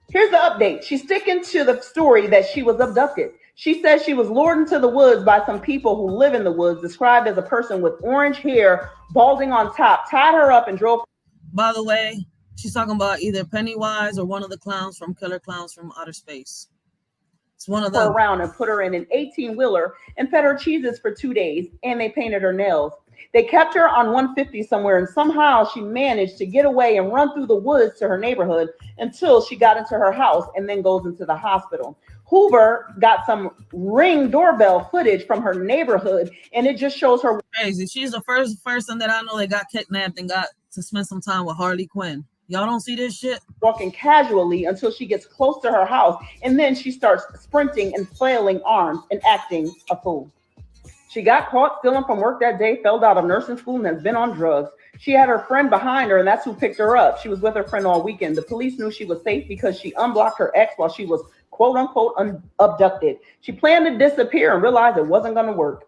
[SPEAKER 24] Here's the update. She's sticking to the story that she was abducted. She says she was lured into the woods by some people who live in the woods, described as a person with orange hair, balding on top, tied her up and drove.
[SPEAKER 1] By the way, she's talking about either Pennywise or one of the clowns from Killer Clowns from Outer Space. It's one of them.
[SPEAKER 24] Around and put her in an 18-wheeler and fed her cheeses for 2 days, and they painted her nails. They kept her on 150 somewhere, and somehow she managed to get away and run through the woods to her neighborhood until she got into her house and then goes into the hospital. Hoover got some Ring doorbell footage from her neighborhood, and it just shows her
[SPEAKER 1] crazy. She's the first person that I know that got kidnapped and got to spend some time with Harley Quinn. Y'all don't see this shit?
[SPEAKER 24] Walking casually until she gets close to her house, and then she starts sprinting and flailing arms and acting a fool. She got caught stealing from work that day, failed out of nursing school, and has been on drugs. She had her friend behind her, and that's who picked her up. She was with her friend all weekend. The police knew she was safe because she unblocked her ex while she was quote-unquote abducted. She planned to disappear and realized it wasn't going to work.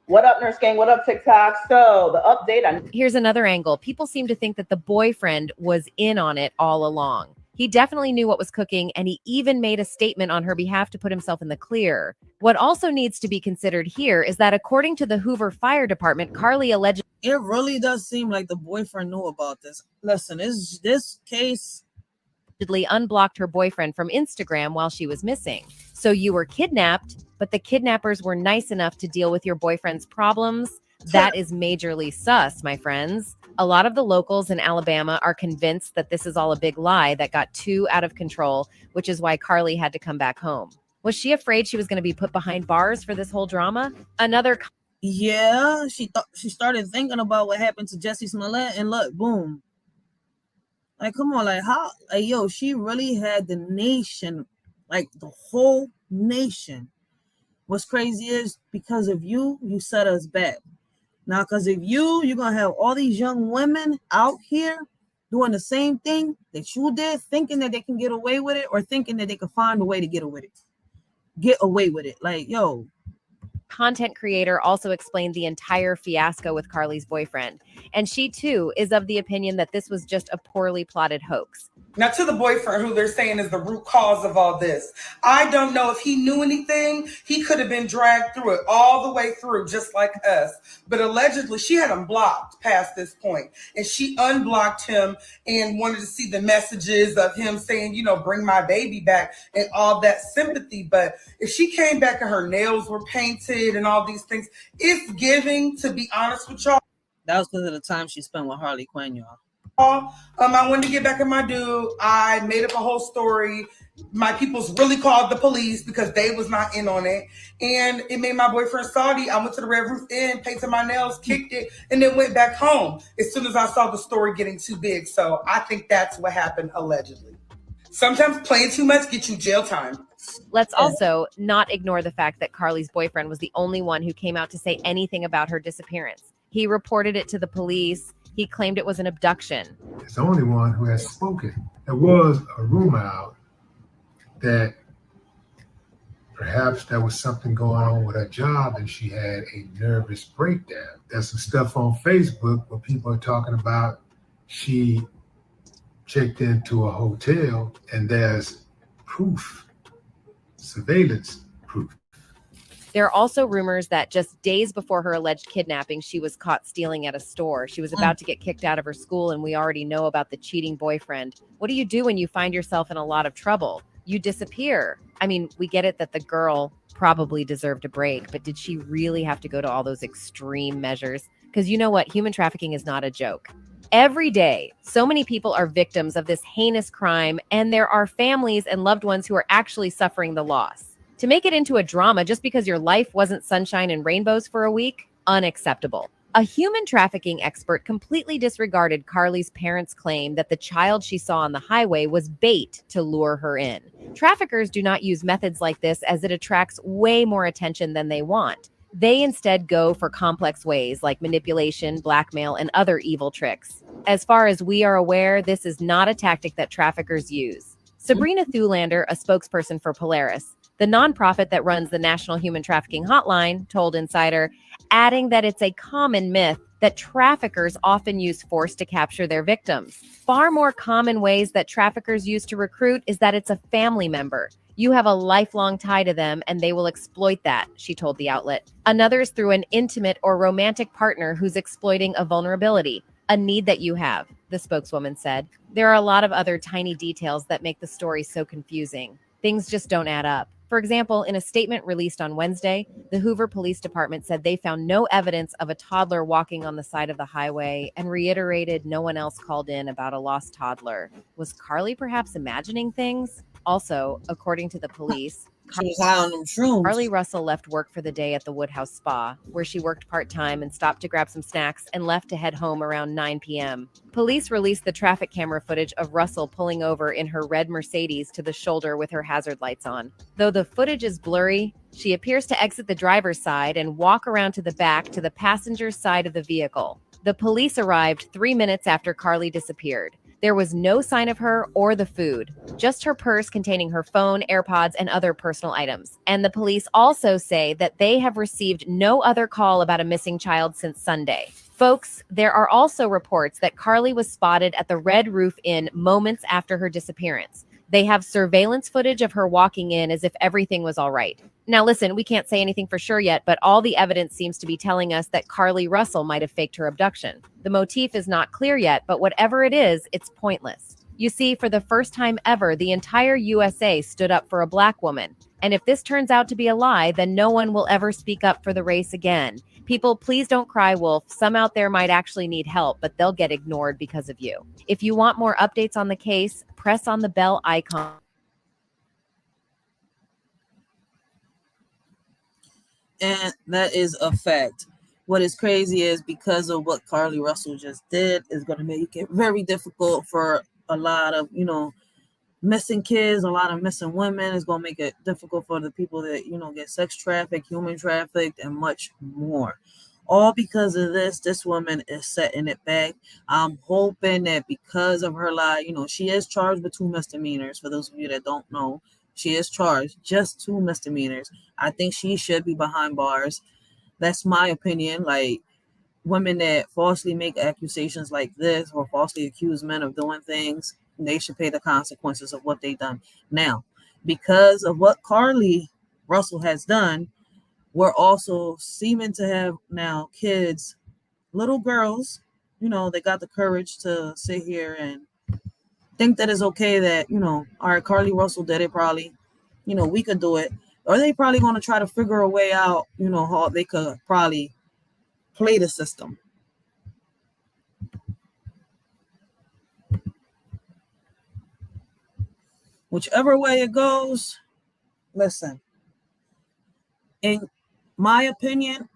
[SPEAKER 24] What up, Nurse Gang? What up, TikTok? So the update.
[SPEAKER 23] Here's another angle. People seem to think that the boyfriend was in on it all along. He definitely knew what was cooking, and he even made a statement on her behalf to put himself in the clear. What also needs to be considered here is that according to the Hoover Fire Department, Carly allegedly...
[SPEAKER 1] It really does seem like the boyfriend knew about this. Listen, this case...
[SPEAKER 23] unblocked her boyfriend from Instagram while she was missing. So you were kidnapped, but the kidnappers were nice enough to deal with your boyfriend's problems. That is majorly sus, my friends. A lot of the locals in Alabama are convinced that this is all a big lie that got too out of control, which is why Carly had to come back home. Was she afraid she was going to be put behind bars for this whole drama?
[SPEAKER 1] Yeah, she started thinking about what happened to Jussie Smollett, and look, boom. Like, come on, like, how? Like, yo, she really had the nation, like, the whole nation. What's crazy is because of you set us back. Now, because of you're going to have all these young women out here doing the same thing that you did, thinking that they can get away with it or thinking that they can find a way to get away with it. Like, yo.
[SPEAKER 23] Content creator also explained the entire fiasco with Carly's boyfriend. And she, too, is of the opinion that this was just a poorly plotted hoax.
[SPEAKER 3] Now, to the boyfriend, who they're saying is the root cause of all this, I don't know if he knew anything. He could have been dragged through it all the way through, just like us. But allegedly, she had him blocked past this point. And she unblocked him and wanted to see the messages of him saying, you know, bring my baby back and all that sympathy. But if she came back and her nails were painted and all these things, it's giving, to be honest with y'all.
[SPEAKER 1] That was because of the time she spent with Harley Quinn, y'all.
[SPEAKER 3] I wanted to get back at my dude. I made up a whole story. My peoples really called the police because they was not in on it. And it made my boyfriend salty. I went to the Red Roof Inn, painted my nails, kicked it, and then went back home as soon as I saw the story getting too big. So I think that's what happened, allegedly. Sometimes playing too much gets you jail time.
[SPEAKER 23] Let's also not ignore the fact that Carly's boyfriend was the only one who came out to say anything about her disappearance. He reported it to the police. He claimed it was an abduction.
[SPEAKER 7] It's the only one who has spoken. There was a rumor out that perhaps there was something going on with her job and she had a nervous breakdown. There's some stuff on Facebook where people are talking about she checked into a hotel and there's proof, surveillance proof.
[SPEAKER 23] There are also rumors that just days before her alleged kidnapping, she was caught stealing at a store. She was about to get kicked out of her school, and we already know about the cheating boyfriend. What do you do when you find yourself in a lot of trouble? You disappear. I mean, we get it that the girl probably deserved a break, but did she really have to go to all those extreme measures? Because you know what? Human trafficking is not a joke. Every day, so many people are victims of this heinous crime, and there are families and loved ones who are actually suffering the loss. To make it into a drama just because your life wasn't sunshine and rainbows for a week, unacceptable. A human trafficking expert completely disregarded Carly's parents' claim that the child she saw on the highway was bait to lure her in. Traffickers do not use methods like this as it attracts way more attention than they want. They instead go for complex ways like manipulation, blackmail, and other evil tricks. As far as we are aware, this is not a tactic that traffickers use. Sabrina Thulander, a spokesperson for Polaris, the nonprofit that runs the National Human Trafficking Hotline, told Insider, adding that it's a common myth that traffickers often use force to capture their victims. Far more common ways that traffickers use to recruit is that it's a family member. You have a lifelong tie to them and they will exploit that, she told the outlet. Another is through an intimate or romantic partner who's exploiting a vulnerability, a need that you have, the spokeswoman said. There are a lot of other tiny details that make the story so confusing. Things just don't add up. For example, in a statement released on Wednesday, the Hoover Police Department said they found no evidence of a toddler walking on the side of the highway and reiterated no one else called in about a lost toddler. Was Carly perhaps imagining things? Also, according to the police,
[SPEAKER 1] She was high on them shrooms.
[SPEAKER 23] Carly Russell left work for the day at the Woodhouse Spa, where she worked part-time and stopped to grab some snacks and left to head home around 9 p.m. Police released the traffic camera footage of Russell pulling over in her red Mercedes to the shoulder with her hazard lights on. Though the footage is blurry, she appears to exit the driver's side and walk around to the back to the passenger's side of the vehicle. The police arrived 3 minutes after Carly disappeared. There was no sign of her or the food, just her purse containing her phone, AirPods, and other personal items. And the police also say that they have received no other call about a missing child since Sunday. Folks, there are also reports that Carly was spotted at the Red Roof Inn moments after her disappearance. They have surveillance footage of her walking in as if everything was all right. Now listen, we can't say anything for sure yet, but all the evidence seems to be telling us that Carly Russell might have faked her abduction. The motif is not clear yet, but whatever it is, it's pointless. You see, for the first time ever, the entire USA stood up for a Black woman. And if this turns out to be a lie, then no one will ever speak up for the race again. People, please don't cry wolf. Some out there might actually need help, but they'll get ignored because of you. If you want more updates on the case, press on the bell icon.
[SPEAKER 1] And that is a fact. What is crazy is because of what Carly Russell just did is going to make it very difficult for a lot of, missing kids, a lot of missing women. It's going to make it difficult for the people that, get sex trafficked, human trafficked, and much more. All because of this woman is setting it back. I'm hoping that because of her lie, she is charged with 2 misdemeanors. For those of you that don't know, she is charged just 2 misdemeanors. I think she should be behind bars. That's my opinion. Like, women that falsely make accusations like this or falsely accuse men of doing things, they should pay the consequences of what they've done. Now, because of what Carly Russell has done, we're also seeming to have now kids, little girls, they got the courage to sit here and think that it's okay that, all right, Carly Russell did it probably, we could do it. Or they probably going to try to figure a way out, how they could probably play the system. Whichever way it goes, listen, in my opinion,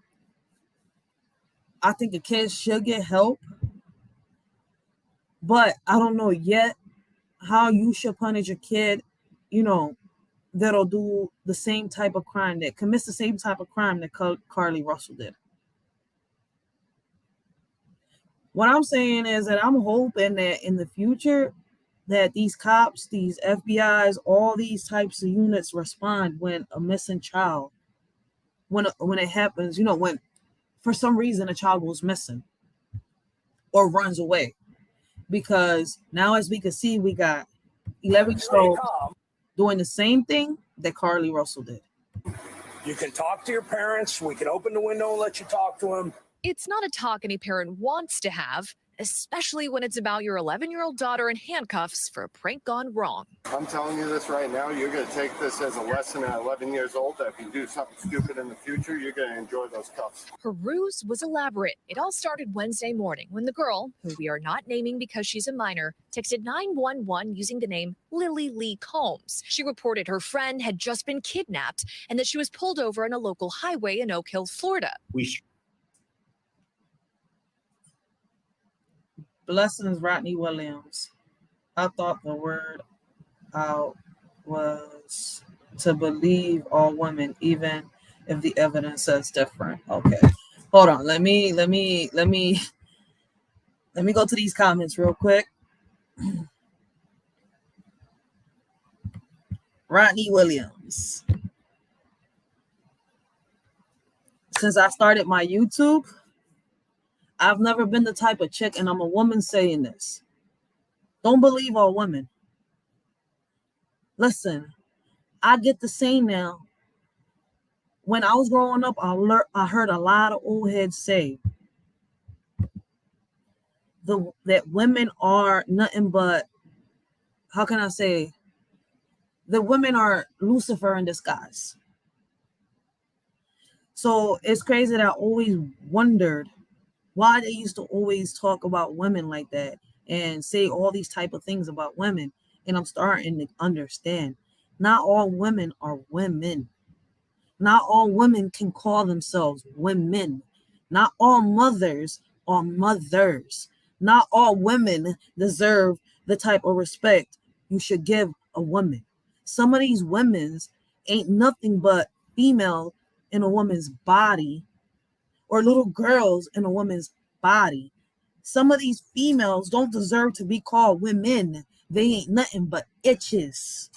[SPEAKER 1] I think the kids should get help, but I don't know yet how you should punish a kid, that'll do the same type of crime, that commits the same type of crime that Carly Russell did. What I'm saying is that I'm hoping that in the future that these cops, these FBIs, all these types of units respond when a missing child, when it happens, when for some reason a child goes missing or runs away. Because now, as we can see, we got 11-year-olds doing the same thing that Carly Russell did.
[SPEAKER 8] You can talk to your parents. We can open the window and let you talk to them.
[SPEAKER 9] It's not a talk any parent wants to have, especially when it's about your 11-year-old daughter in handcuffs for a prank gone wrong.
[SPEAKER 10] I'm telling you this right now, you're going to take this as a lesson at 11 years old, that if you do something stupid in the future, you're going to enjoy those cuffs.
[SPEAKER 9] Her ruse was elaborate. It all started Wednesday morning when the girl, who we are not naming because she's a minor, texted 911 using the name Lily Lee Combs. She reported her friend had just been kidnapped and that she was pulled over on a local highway in Oak Hill, Florida.
[SPEAKER 1] Blessings, Rodney Williams. I thought the word out was to believe all women, even if the evidence says different. Okay, hold on. Let me go to these comments real quick. Rodney Williams. Since I started my YouTube, I've never been the type of chick, and I'm a woman saying this. Don't believe all women. Listen, I get the same now. When I was growing up, I heard a lot of old heads say that women are nothing but, how can I say, the women are Lucifer in disguise. So it's crazy that I always wondered why they used to always talk about women like that and say all these type of things about women. And I'm starting to understand. Not all women are women. Not all women can call themselves women. Not all mothers are mothers. Not all women deserve the type of respect you should give a woman. Some of these women's ain't nothing but female in a woman's body, or little girls in a woman's body. Some of these females don't deserve to be called women. They ain't nothing but itches.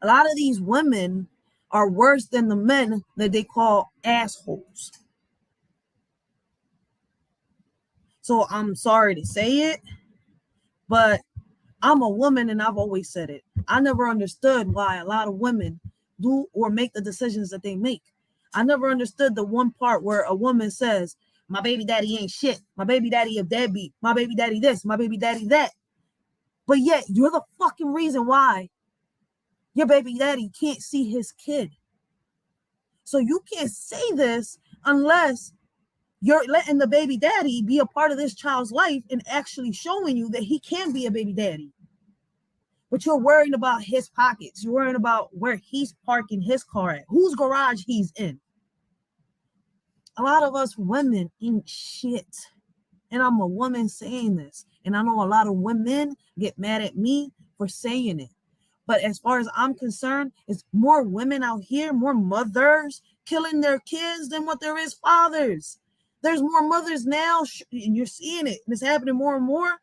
[SPEAKER 1] A lot of these women are worse than the men that they call assholes. So I'm sorry to say it, but I'm a woman and I've always said it. I never understood why a lot of women do or make the decisions that they make. I never understood the one part where a woman says, my baby daddy ain't shit. My baby daddy a deadbeat. My baby daddy this. My baby daddy that. But yet you're the fucking reason why your baby daddy can't see his kid. So you can't say this unless you're letting the baby daddy be a part of this child's life and actually showing you that he can be a baby daddy. But you're worrying about his pockets. You're worrying about where he's parking his car at, whose garage he's in. A lot of us women ain't shit. And I'm a woman saying this. And I know a lot of women get mad at me for saying it. But as far as I'm concerned, it's more women out here, more mothers killing their kids than what there is fathers. There's more mothers now, and you're seeing it, and it's happening more and more,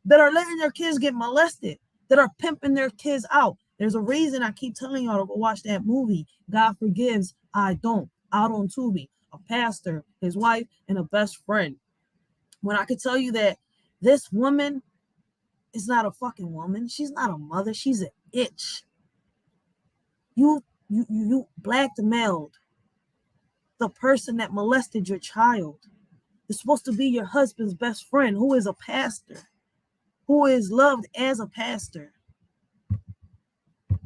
[SPEAKER 1] that are letting their kids get molested, that are pimping their kids out. There's a reason I keep telling y'all to go watch that movie, God Forgives, I Don't, out on Tubi. A pastor, his wife, and a best friend. When I could tell you that this woman is not a fucking woman. She's not a mother. She's an itch. You blackmailed the person that molested your child. It's supposed to be your husband's best friend, who is a pastor, who is loved as a pastor. You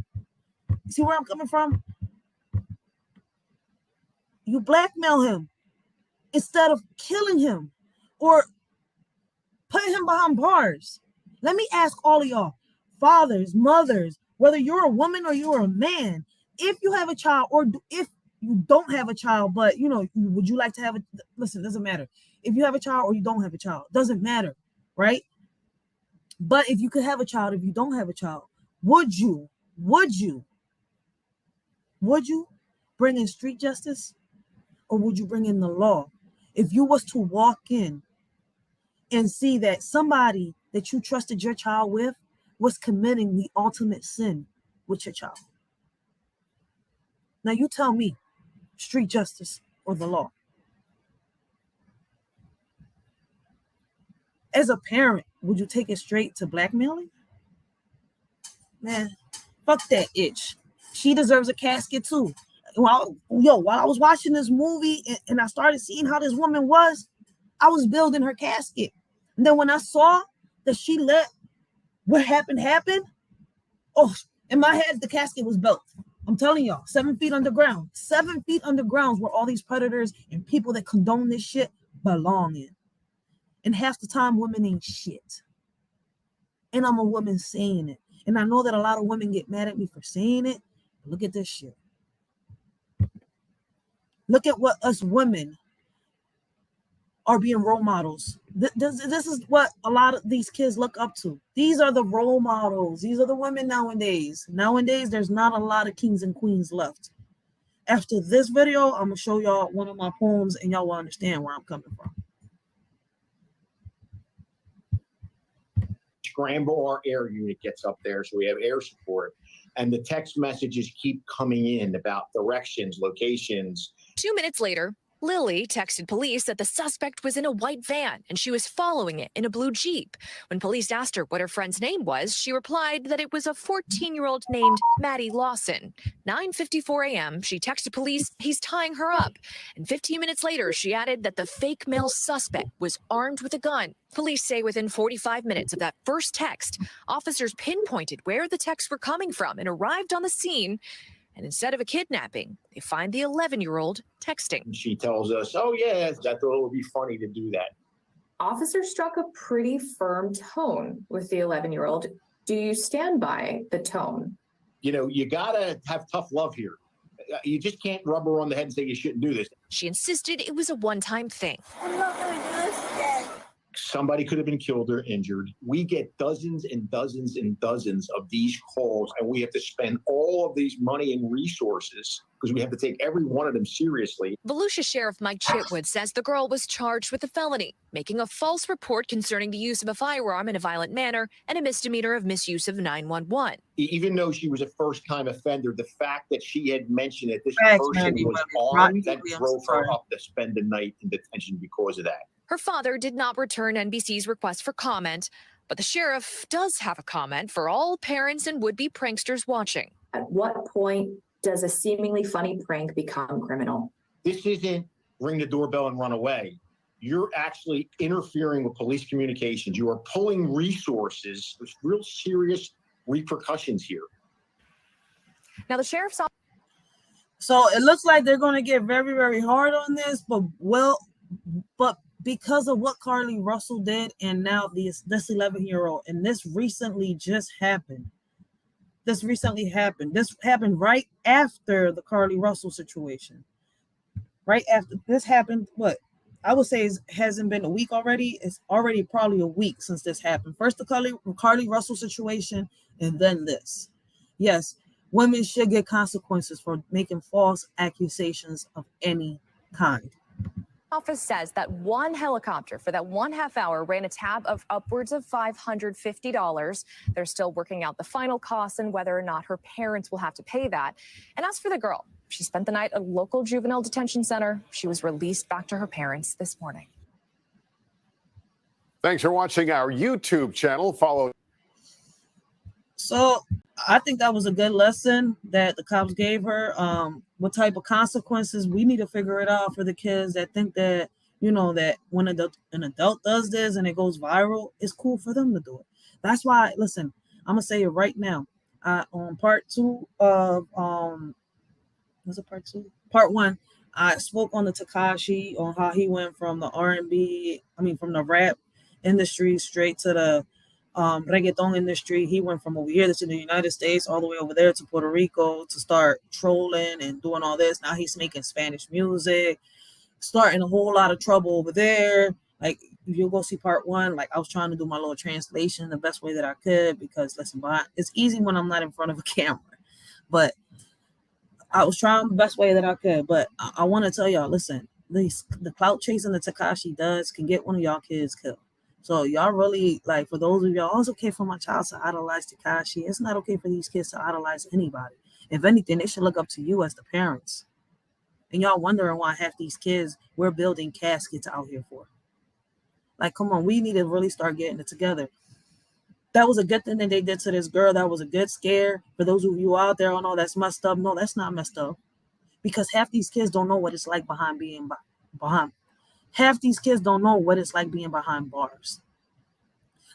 [SPEAKER 1] see where I'm coming from? You blackmail him instead of killing him or putting him behind bars. Let me ask all of y'all, fathers, mothers, whether you're a woman or you're a man, if you have a child or if you don't have a child, but would you like to have a, listen, doesn't matter. If you have a child or you don't have a child, doesn't matter, right? But if you could have a child, if you don't have a child, would you bring in street justice, or would you bring in the law? If you was to walk in and see that somebody that you trusted your child with was committing the ultimate sin with your child. Now you tell me, street justice or the law? As a parent, would you take it straight to blackmailing? Man, fuck that itch. She deserves a casket too. While I was watching this movie and I started seeing how this woman was, I was building her casket. And then when I saw that she let what happened happen, oh, in my head, the casket was built. I'm telling y'all, 7 feet underground. 7 feet underground is where all these predators and people that condone this shit belong in. And half the time, women ain't shit. And I'm a woman saying it. And I know that a lot of women get mad at me for saying it. But look at this shit. Look at what us women are being role models. This is what a lot of these kids look up to. These are the role models. These are the women nowadays. Nowadays, there's not a lot of kings and queens left. After this video, I'm going to show y'all one of my poems and y'all will understand where I'm coming from.
[SPEAKER 11] Scramble our air unit gets up there, so we have air support. And the text messages keep coming in about directions, locations.
[SPEAKER 9] 2 minutes later, Lily texted police that the suspect was in a white van and she was following it in a blue Jeep. When police asked her what her friend's name was, she replied that it was a 14-year-old named Maddie Lawson. 9:54 a.m., she texted police he's tying her up. And 15 minutes later, she added that the fake male suspect was armed with a gun. Police say within 45 minutes of that first text, officers pinpointed where the texts were coming from and arrived on the scene. And instead of a kidnapping, they find the 11-year-old texting.
[SPEAKER 11] She tells us, oh, yeah, I thought it would be funny to do that.
[SPEAKER 12] Officers struck a pretty firm tone with the 11-year-old. Do you stand by the tone?
[SPEAKER 11] You got to have tough love here. You just can't rub her on the head and say you shouldn't do this.
[SPEAKER 9] She insisted it was a one-time thing.
[SPEAKER 12] I'm not going to do this again.
[SPEAKER 11] Somebody could have been killed or injured. We get dozens and dozens and dozens of these calls, and we have to spend all of these money and resources because we have to take every one of them seriously.
[SPEAKER 9] Volusia Sheriff Mike Chitwood says the girl was charged with a felony, making a false report concerning the use of a firearm in a violent manner and a misdemeanor of misuse of 911.
[SPEAKER 11] Even though she was a first-time offender, the fact that she had mentioned that this person was armed, that drove her up to spend the night in detention because of that.
[SPEAKER 9] Her father did not return NBC's request for comment, but the sheriff does have a comment for all parents and would-be pranksters watching.
[SPEAKER 12] At what point does a seemingly funny prank become criminal?
[SPEAKER 11] This isn't ring the doorbell and run away. You're actually interfering with police communications. You are pulling resources. There's real serious repercussions here.
[SPEAKER 9] Now, the sheriff's office.
[SPEAKER 1] So it looks like they're going to get very, very hard on this, but because of what Carly Russell did, and now this 11-year-old, and this recently just happened. This happened right after the Carly Russell situation. Right after this happened, what I would say hasn't been a week already. It's already probably a week since this happened. First the Carly Russell situation, and then this. Yes, women should get consequences for making false accusations of any kind.
[SPEAKER 9] Office says that one helicopter for that 1/2 hour ran a tab of upwards of $550. They're still working out the final costs and whether or not her parents will have to pay that. And as for the girl, she spent the night at a local juvenile detention center. She was released back to her parents this morning.
[SPEAKER 13] Thanks for watching our YouTube channel. Follow.
[SPEAKER 1] So I think that was a good lesson that the cops gave her. What type of consequences, we need to figure it out for the kids that think that, that when an adult does this and it goes viral, it's cool for them to do it. That's why, listen, I'm going to say it right now. On part 2 of, was it part 2? Part 1, I spoke on the Tekashi, on how he went from the R&B, from the rap industry straight to the reggaeton industry. He went from over here to the United States all the way over there to Puerto Rico to start trolling and doing all this. Now he's making Spanish music, starting a whole lot of trouble over there. Like, if you go see part one, like I was trying to do my little translation the best way that I could, because listen, it's easy when I'm not in front of a camera, but I was trying the best way that I could. But I want to tell y'all, listen, the clout chasing that Takashi does can get one of y'all kids killed. So y'all really, like, for those of y'all, oh, it's okay for my child to idolize Takashi. It's not okay for these kids to idolize anybody. If anything, they should look up to you as the parents. And y'all wondering why half these kids we're building caskets out here for. Like, come on, we need to really start getting it together. That was a good thing that they did to this girl. That was a good scare. For those of you out there, oh no, that's messed up. No, that's not messed up. Because half these kids don't know what it's like behind. Half these kids don't know what it's like being behind bars.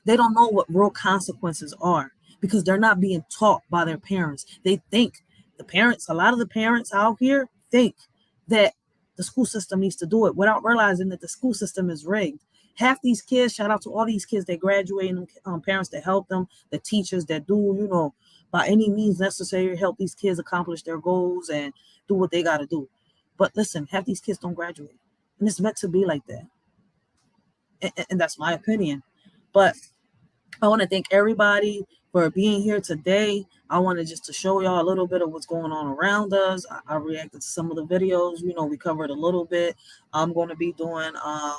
[SPEAKER 1] They don't know what real consequences are because they're not being taught by their parents. They think a lot of the parents out here think that the school system needs to do it without realizing that the school system is rigged. Half these kids, shout out to all these kids that graduate and parents that help them, the teachers that do, by any means necessary, help these kids accomplish their goals and do what they got to do. But listen, half these kids don't graduate. And it's meant to be like that. And that's my opinion. But I want to thank everybody for being here today. I wanted just to show y'all a little bit of what's going on around us. I reacted to some of the videos. We covered a little bit. I'm going to be doing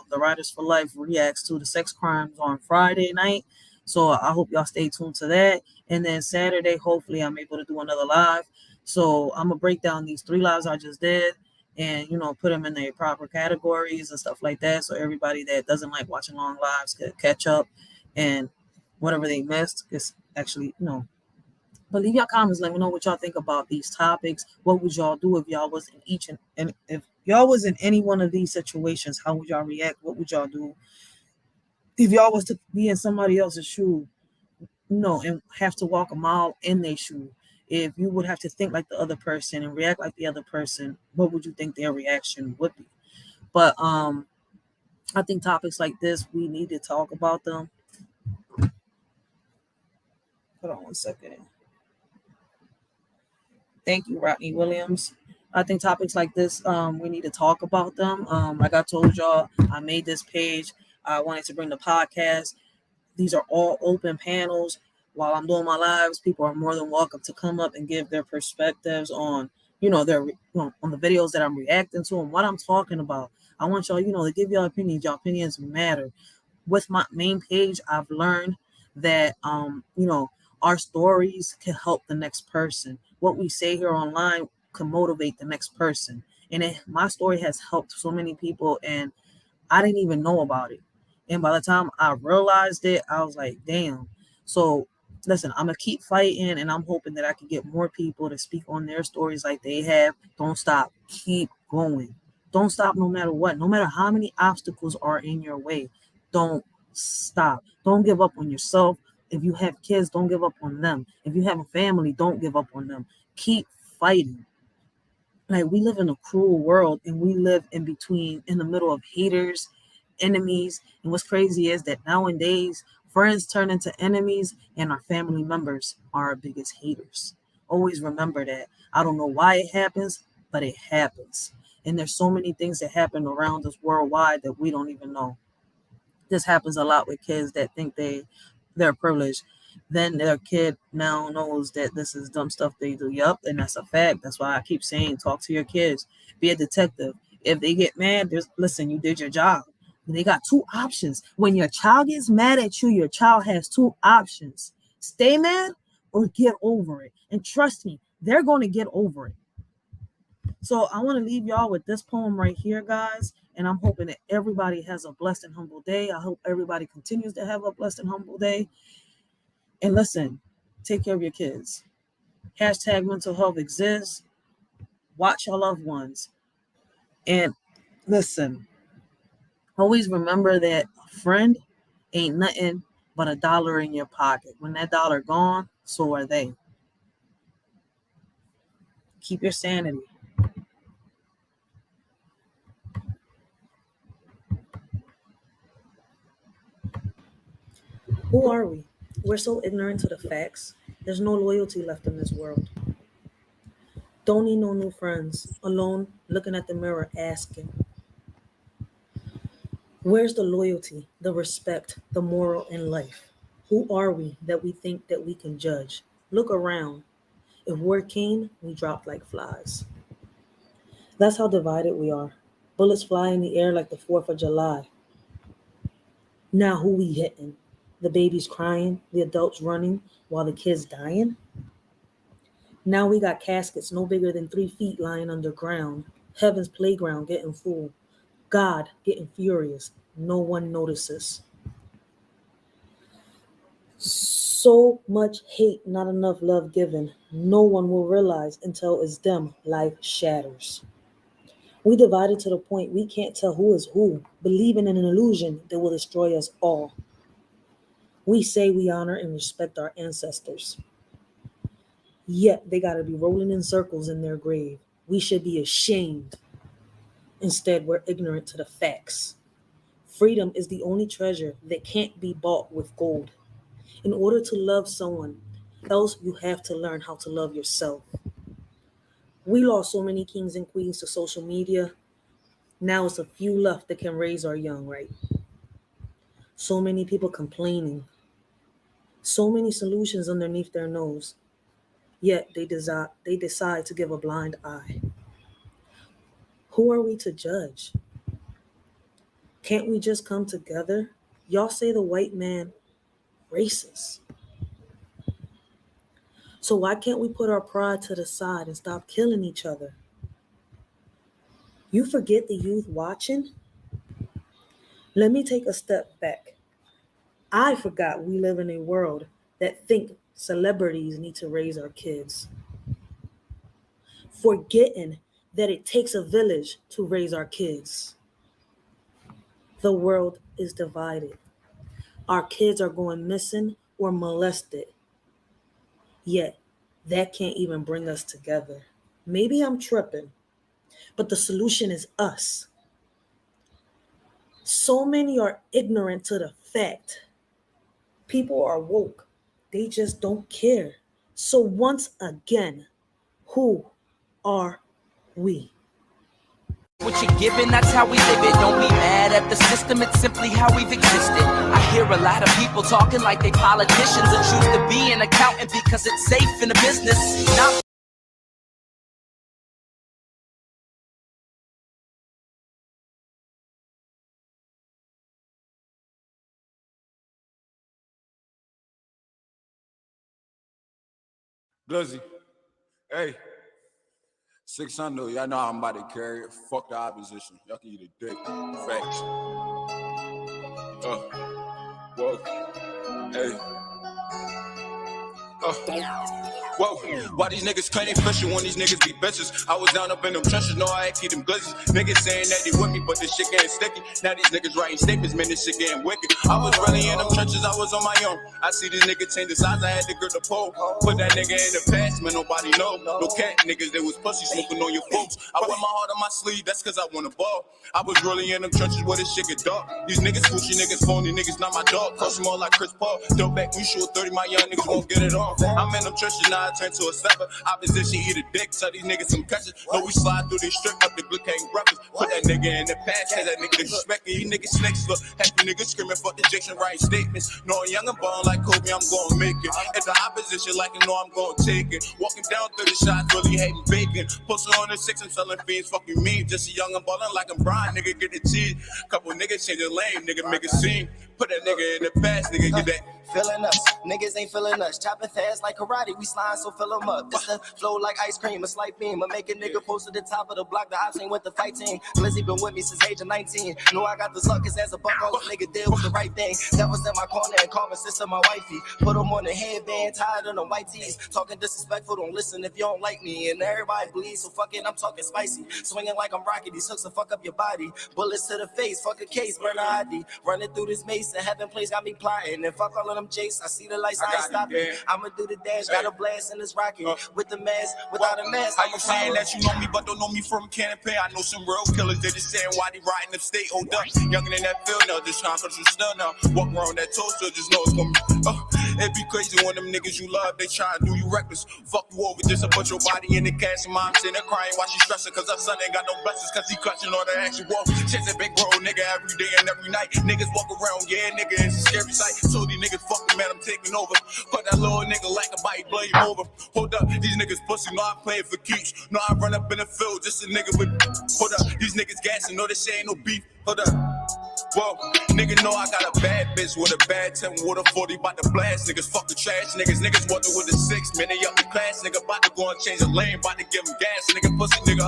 [SPEAKER 1] the Riders for Life reacts to the sex crimes on Friday night. So I hope y'all stay tuned to that. And then Saturday, hopefully I'm able to do another live. So I'm going to break down these 3 lives I just did and, put them in their proper categories and stuff like that. So everybody that doesn't like watching long lives could catch up and whatever they missed is actually, but leave your comments. Let me know what y'all think about these topics. What would y'all do if y'all was in and if y'all was in any one of these situations? How would y'all react? What would y'all do if y'all was to be in somebody else's shoe? And have to walk a mile in their shoe. If you would have to think like the other person and react like the other person, what would you think their reaction would be? But I think topics like this, we need to talk about them. Hold on one second. Thank you, Rodney Williams. I think topics like this, we need to talk about them. Like I told y'all, I made this page. I wanted to bring the podcast. These are all open panels. While I'm doing my lives, people are more than welcome to come up and give their perspectives on, their on the videos that I'm reacting to and what I'm talking about. I want y'all, to give your opinions. Your opinions matter. With my main page, I've learned that, our stories can help the next person. What we say here online can motivate the next person. And my story has helped so many people, and I didn't even know about it. And by the time I realized it, I was like, damn. So listen, I'm going to keep fighting, and I'm hoping that I can get more people to speak on their stories like they have. Don't stop. Keep going. Don't stop no matter what. No matter how many obstacles are in your way. Don't stop. Don't give up on yourself. If you have kids, don't give up on them. If you have a family, don't give up on them. Keep fighting. Like, we live in a cruel world, and we live in the middle of haters, enemies. And what's crazy is that nowadays friends turn into enemies, and our family members are our biggest haters. Always remember that. I don't know why it happens, but it happens. And there's so many things that happen around us worldwide that we don't even know. This happens a lot with kids that think they're privileged. Then their kid now knows that this is dumb stuff they do. Yup, and that's a fact. That's why I keep saying, talk to your kids. Be a detective. If they get mad, listen, you did your job. They got 2 options. When your child gets mad at you, your child has 2 options. Stay mad or get over it. And trust me, they're going to get over it. So I want to leave y'all with this poem right here, guys. And I'm hoping that everybody has a blessed and humble day. I hope everybody continues to have a blessed and humble day. And listen, take care of your kids. Hashtag mental health exists. Watch your loved ones. And listen, always remember that a friend ain't nothing but $1 in your pocket. When that dollar gone, so are they. Keep your sanity. Who are we? We're so ignorant to the facts. There's no loyalty left in this world. Don't need no new friends. Alone, looking at the mirror, asking, where's the loyalty, the respect, the moral in life? Who are we that we think that we can judge? Look around. If word came, we dropped like flies. That's how divided we are. Bullets fly in the air like the 4th of July. Now who we hitting? The babies crying, the adults running, while the kids dying? Now we got caskets no bigger than 3 feet lying underground. Heaven's playground getting full. God getting furious. No one notices. So much hate, not enough love given. No one will realize until it's them life shatters. We divided to the point we can't tell who is who, believing in an illusion that will destroy us all. We say we honor and respect our ancestors, yet they gotta be rolling in circles in their grave. We should be ashamed. Instead, we're ignorant to the facts. Freedom is the only treasure that can't be bought with gold. In order to love someone else, you have to learn how to love yourself. We lost so many kings and queens to social media. Now it's a few left that can raise our young, right? So many people complaining. So many solutions underneath their nose. Yet they decide to give a blind eye. Who are we to judge? Can't we just come together? Y'all say the white man racist. So why can't we put our pride to the side and stop killing each other? You forget the youth watching? Let me take a step back. I forgot we live in a world that think celebrities need to raise our kids. Forgetting that it takes a village to raise our kids. The world is divided. Our kids are going missing or molested. Yet, that can't even bring us together. Maybe I'm tripping, but the solution is us. So many are ignorant to the fact. People are woke. They just don't care. So once again, who are we?
[SPEAKER 14] What you're giving, that's how we live it. Don't be mad at the system, it's simply how we've existed. I hear a lot of people talking like they politicians and choose to be an accountant because it's safe in the business. Not
[SPEAKER 16] Glizzy, hey, 600, y'all know I'm about to carry it. Fuck the opposition. Y'all can eat a dick. Facts. Whoa, hey. Whoa, why these niggas claim they special when these niggas be bitches? I was down up in them trenches, know I keep them glizzies. Niggas saying that they with me, but this shit getting sticky. Now these niggas writing statements, man, this shit getting wicked. I was really in them trenches, I was on my own. I see this nigga change the size, I had to grip the pole. Put that nigga in the past, man, nobody know. No cat niggas, they was pussy smoking on your folks. I wear my heart on my sleeve, that's cause I wanna ball. I was really in them trenches where this shit get dark. These niggas squishy, niggas phony, niggas not my dog. Crush them all like Chris Paul. Throw back, we shoot 30, my young niggas won't get it off. I'm in them trenches, now I turn to a stepper. Opposition eat a dick, tell these niggas some catches. No, we slide through this strip up the Glick ain't breakfast. Put that nigga in the past, cause that nigga disrespecting. You niggas snakes, look. Happy niggas screaming, fuck the Jackson, writing statements. Knowing young and born like Kobe, I'm gonna make it. If the opposition like it, know I'm gonna take it. Walking down 30 shots, really hating bacon. Pussy on the 6, I'm selling fiends, fucking me. Just a young and ballin' like I'm Brian, nigga, get the cheese. Couple niggas change the lane, nigga, make a scene. Put that nigga in the past, nigga, get that.
[SPEAKER 17] Feeling us, niggas ain't feeling us. Chopping fast like karate, we slide, so fill them up. This the flow like ice cream, a slight beam. I make a nigga post to the top of the block. The ops ain't with the fight team. Lizzie been with me since age of 19. Know I got the suckers as a buck, all the nigga did was the right thing. That was in my corner and call my sister my wifey. Put them on the headband, tied on the white tees. Talking disrespectful, don't listen if you don't like me. And everybody bleeds, so fuck it, I'm talking spicy. Swinging like I'm Rocky, these hooks will fuck up your body. Bullets to the face, fuck a case, burn a ID. Running through this maze, face in heaven place got me plotting. And fuck all of them Jace, I see the lights, I ain't stopping. I'ma do the dash, got a blast in this rocket. With the mask, without a mask.
[SPEAKER 16] How you saying that you know me, but don't know me from can and pay? I know some real killers, they just saying why they riding the state, hold up. Younger than that field now, just trying to control still now. Walk around that toaster, just know it's gonna be, it be crazy when them niggas you love, they try to do you reckless. Fuck you over just to put your body in the cash. And mom sitting there crying while she stressing, cause her son ain't got no blessings, cause he clutching all the action. Whoa, shit's a big road, nigga, every day and every night. Niggas walk around, yeah, nigga, it's a scary sight. So these niggas fucking, man, I'm taking over. Put that little nigga like a bite, blow him over. Hold up, these niggas pussy, know I'm playing for keeps. Know I run up in the field, just a nigga with. Hold up, these niggas gassing, know this shit ain't no beef. Hold up. Whoa, nigga know I got a bad bitch with a bad 10 with a 40 bout to blast. Niggas fuck the trash niggas. Niggas walking with a 6, man, they up the class. Nigga bout to go and change the lane, bout to give him gas. Nigga pussy nigga,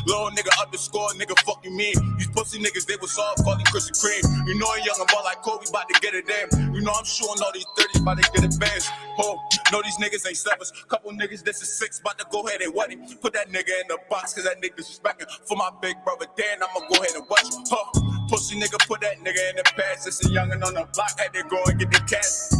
[SPEAKER 16] little nigga underscore, nigga fuck you mean. These pussy niggas, they was all calling Krispy Kreme. You know a young and ball like Kobe bout to get it damn. You know I'm showing all these 30s bout to get it bands. Oh, know these niggas ain't steppers. Couple niggas, this is 6, bout to go ahead and wet him. Put that nigga in the box, cause that nigga disrespecting. For my big brother Dan, I'ma go ahead and watch him. Pussy nigga, put that nigga in the past. It's a youngin' on the block, had to go and get the cash.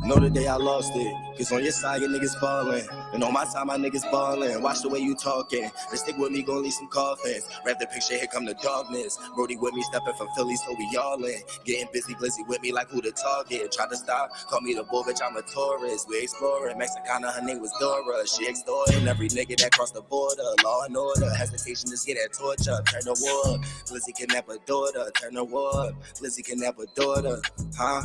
[SPEAKER 17] Know the day I lost it, cause on your side your niggas falling. And on my side my niggas ballin'. Watch the way you talking, they stick with me, gon' leave some coffins. Wrap the picture, here come the darkness. Brody with me, stepping from Philly, so we all in. Getting busy, glizzy with me like who the target. Try to stop, call me the bull, bitch, I'm a tourist. We exploring, Mexicana, her name was Dora. She extorting every nigga that crossed the border. Law and order, hesitation, just get that torch up. Turn the war, Glizzy kidnap a daughter. Turn the war, Glizzy kidnap a daughter, huh?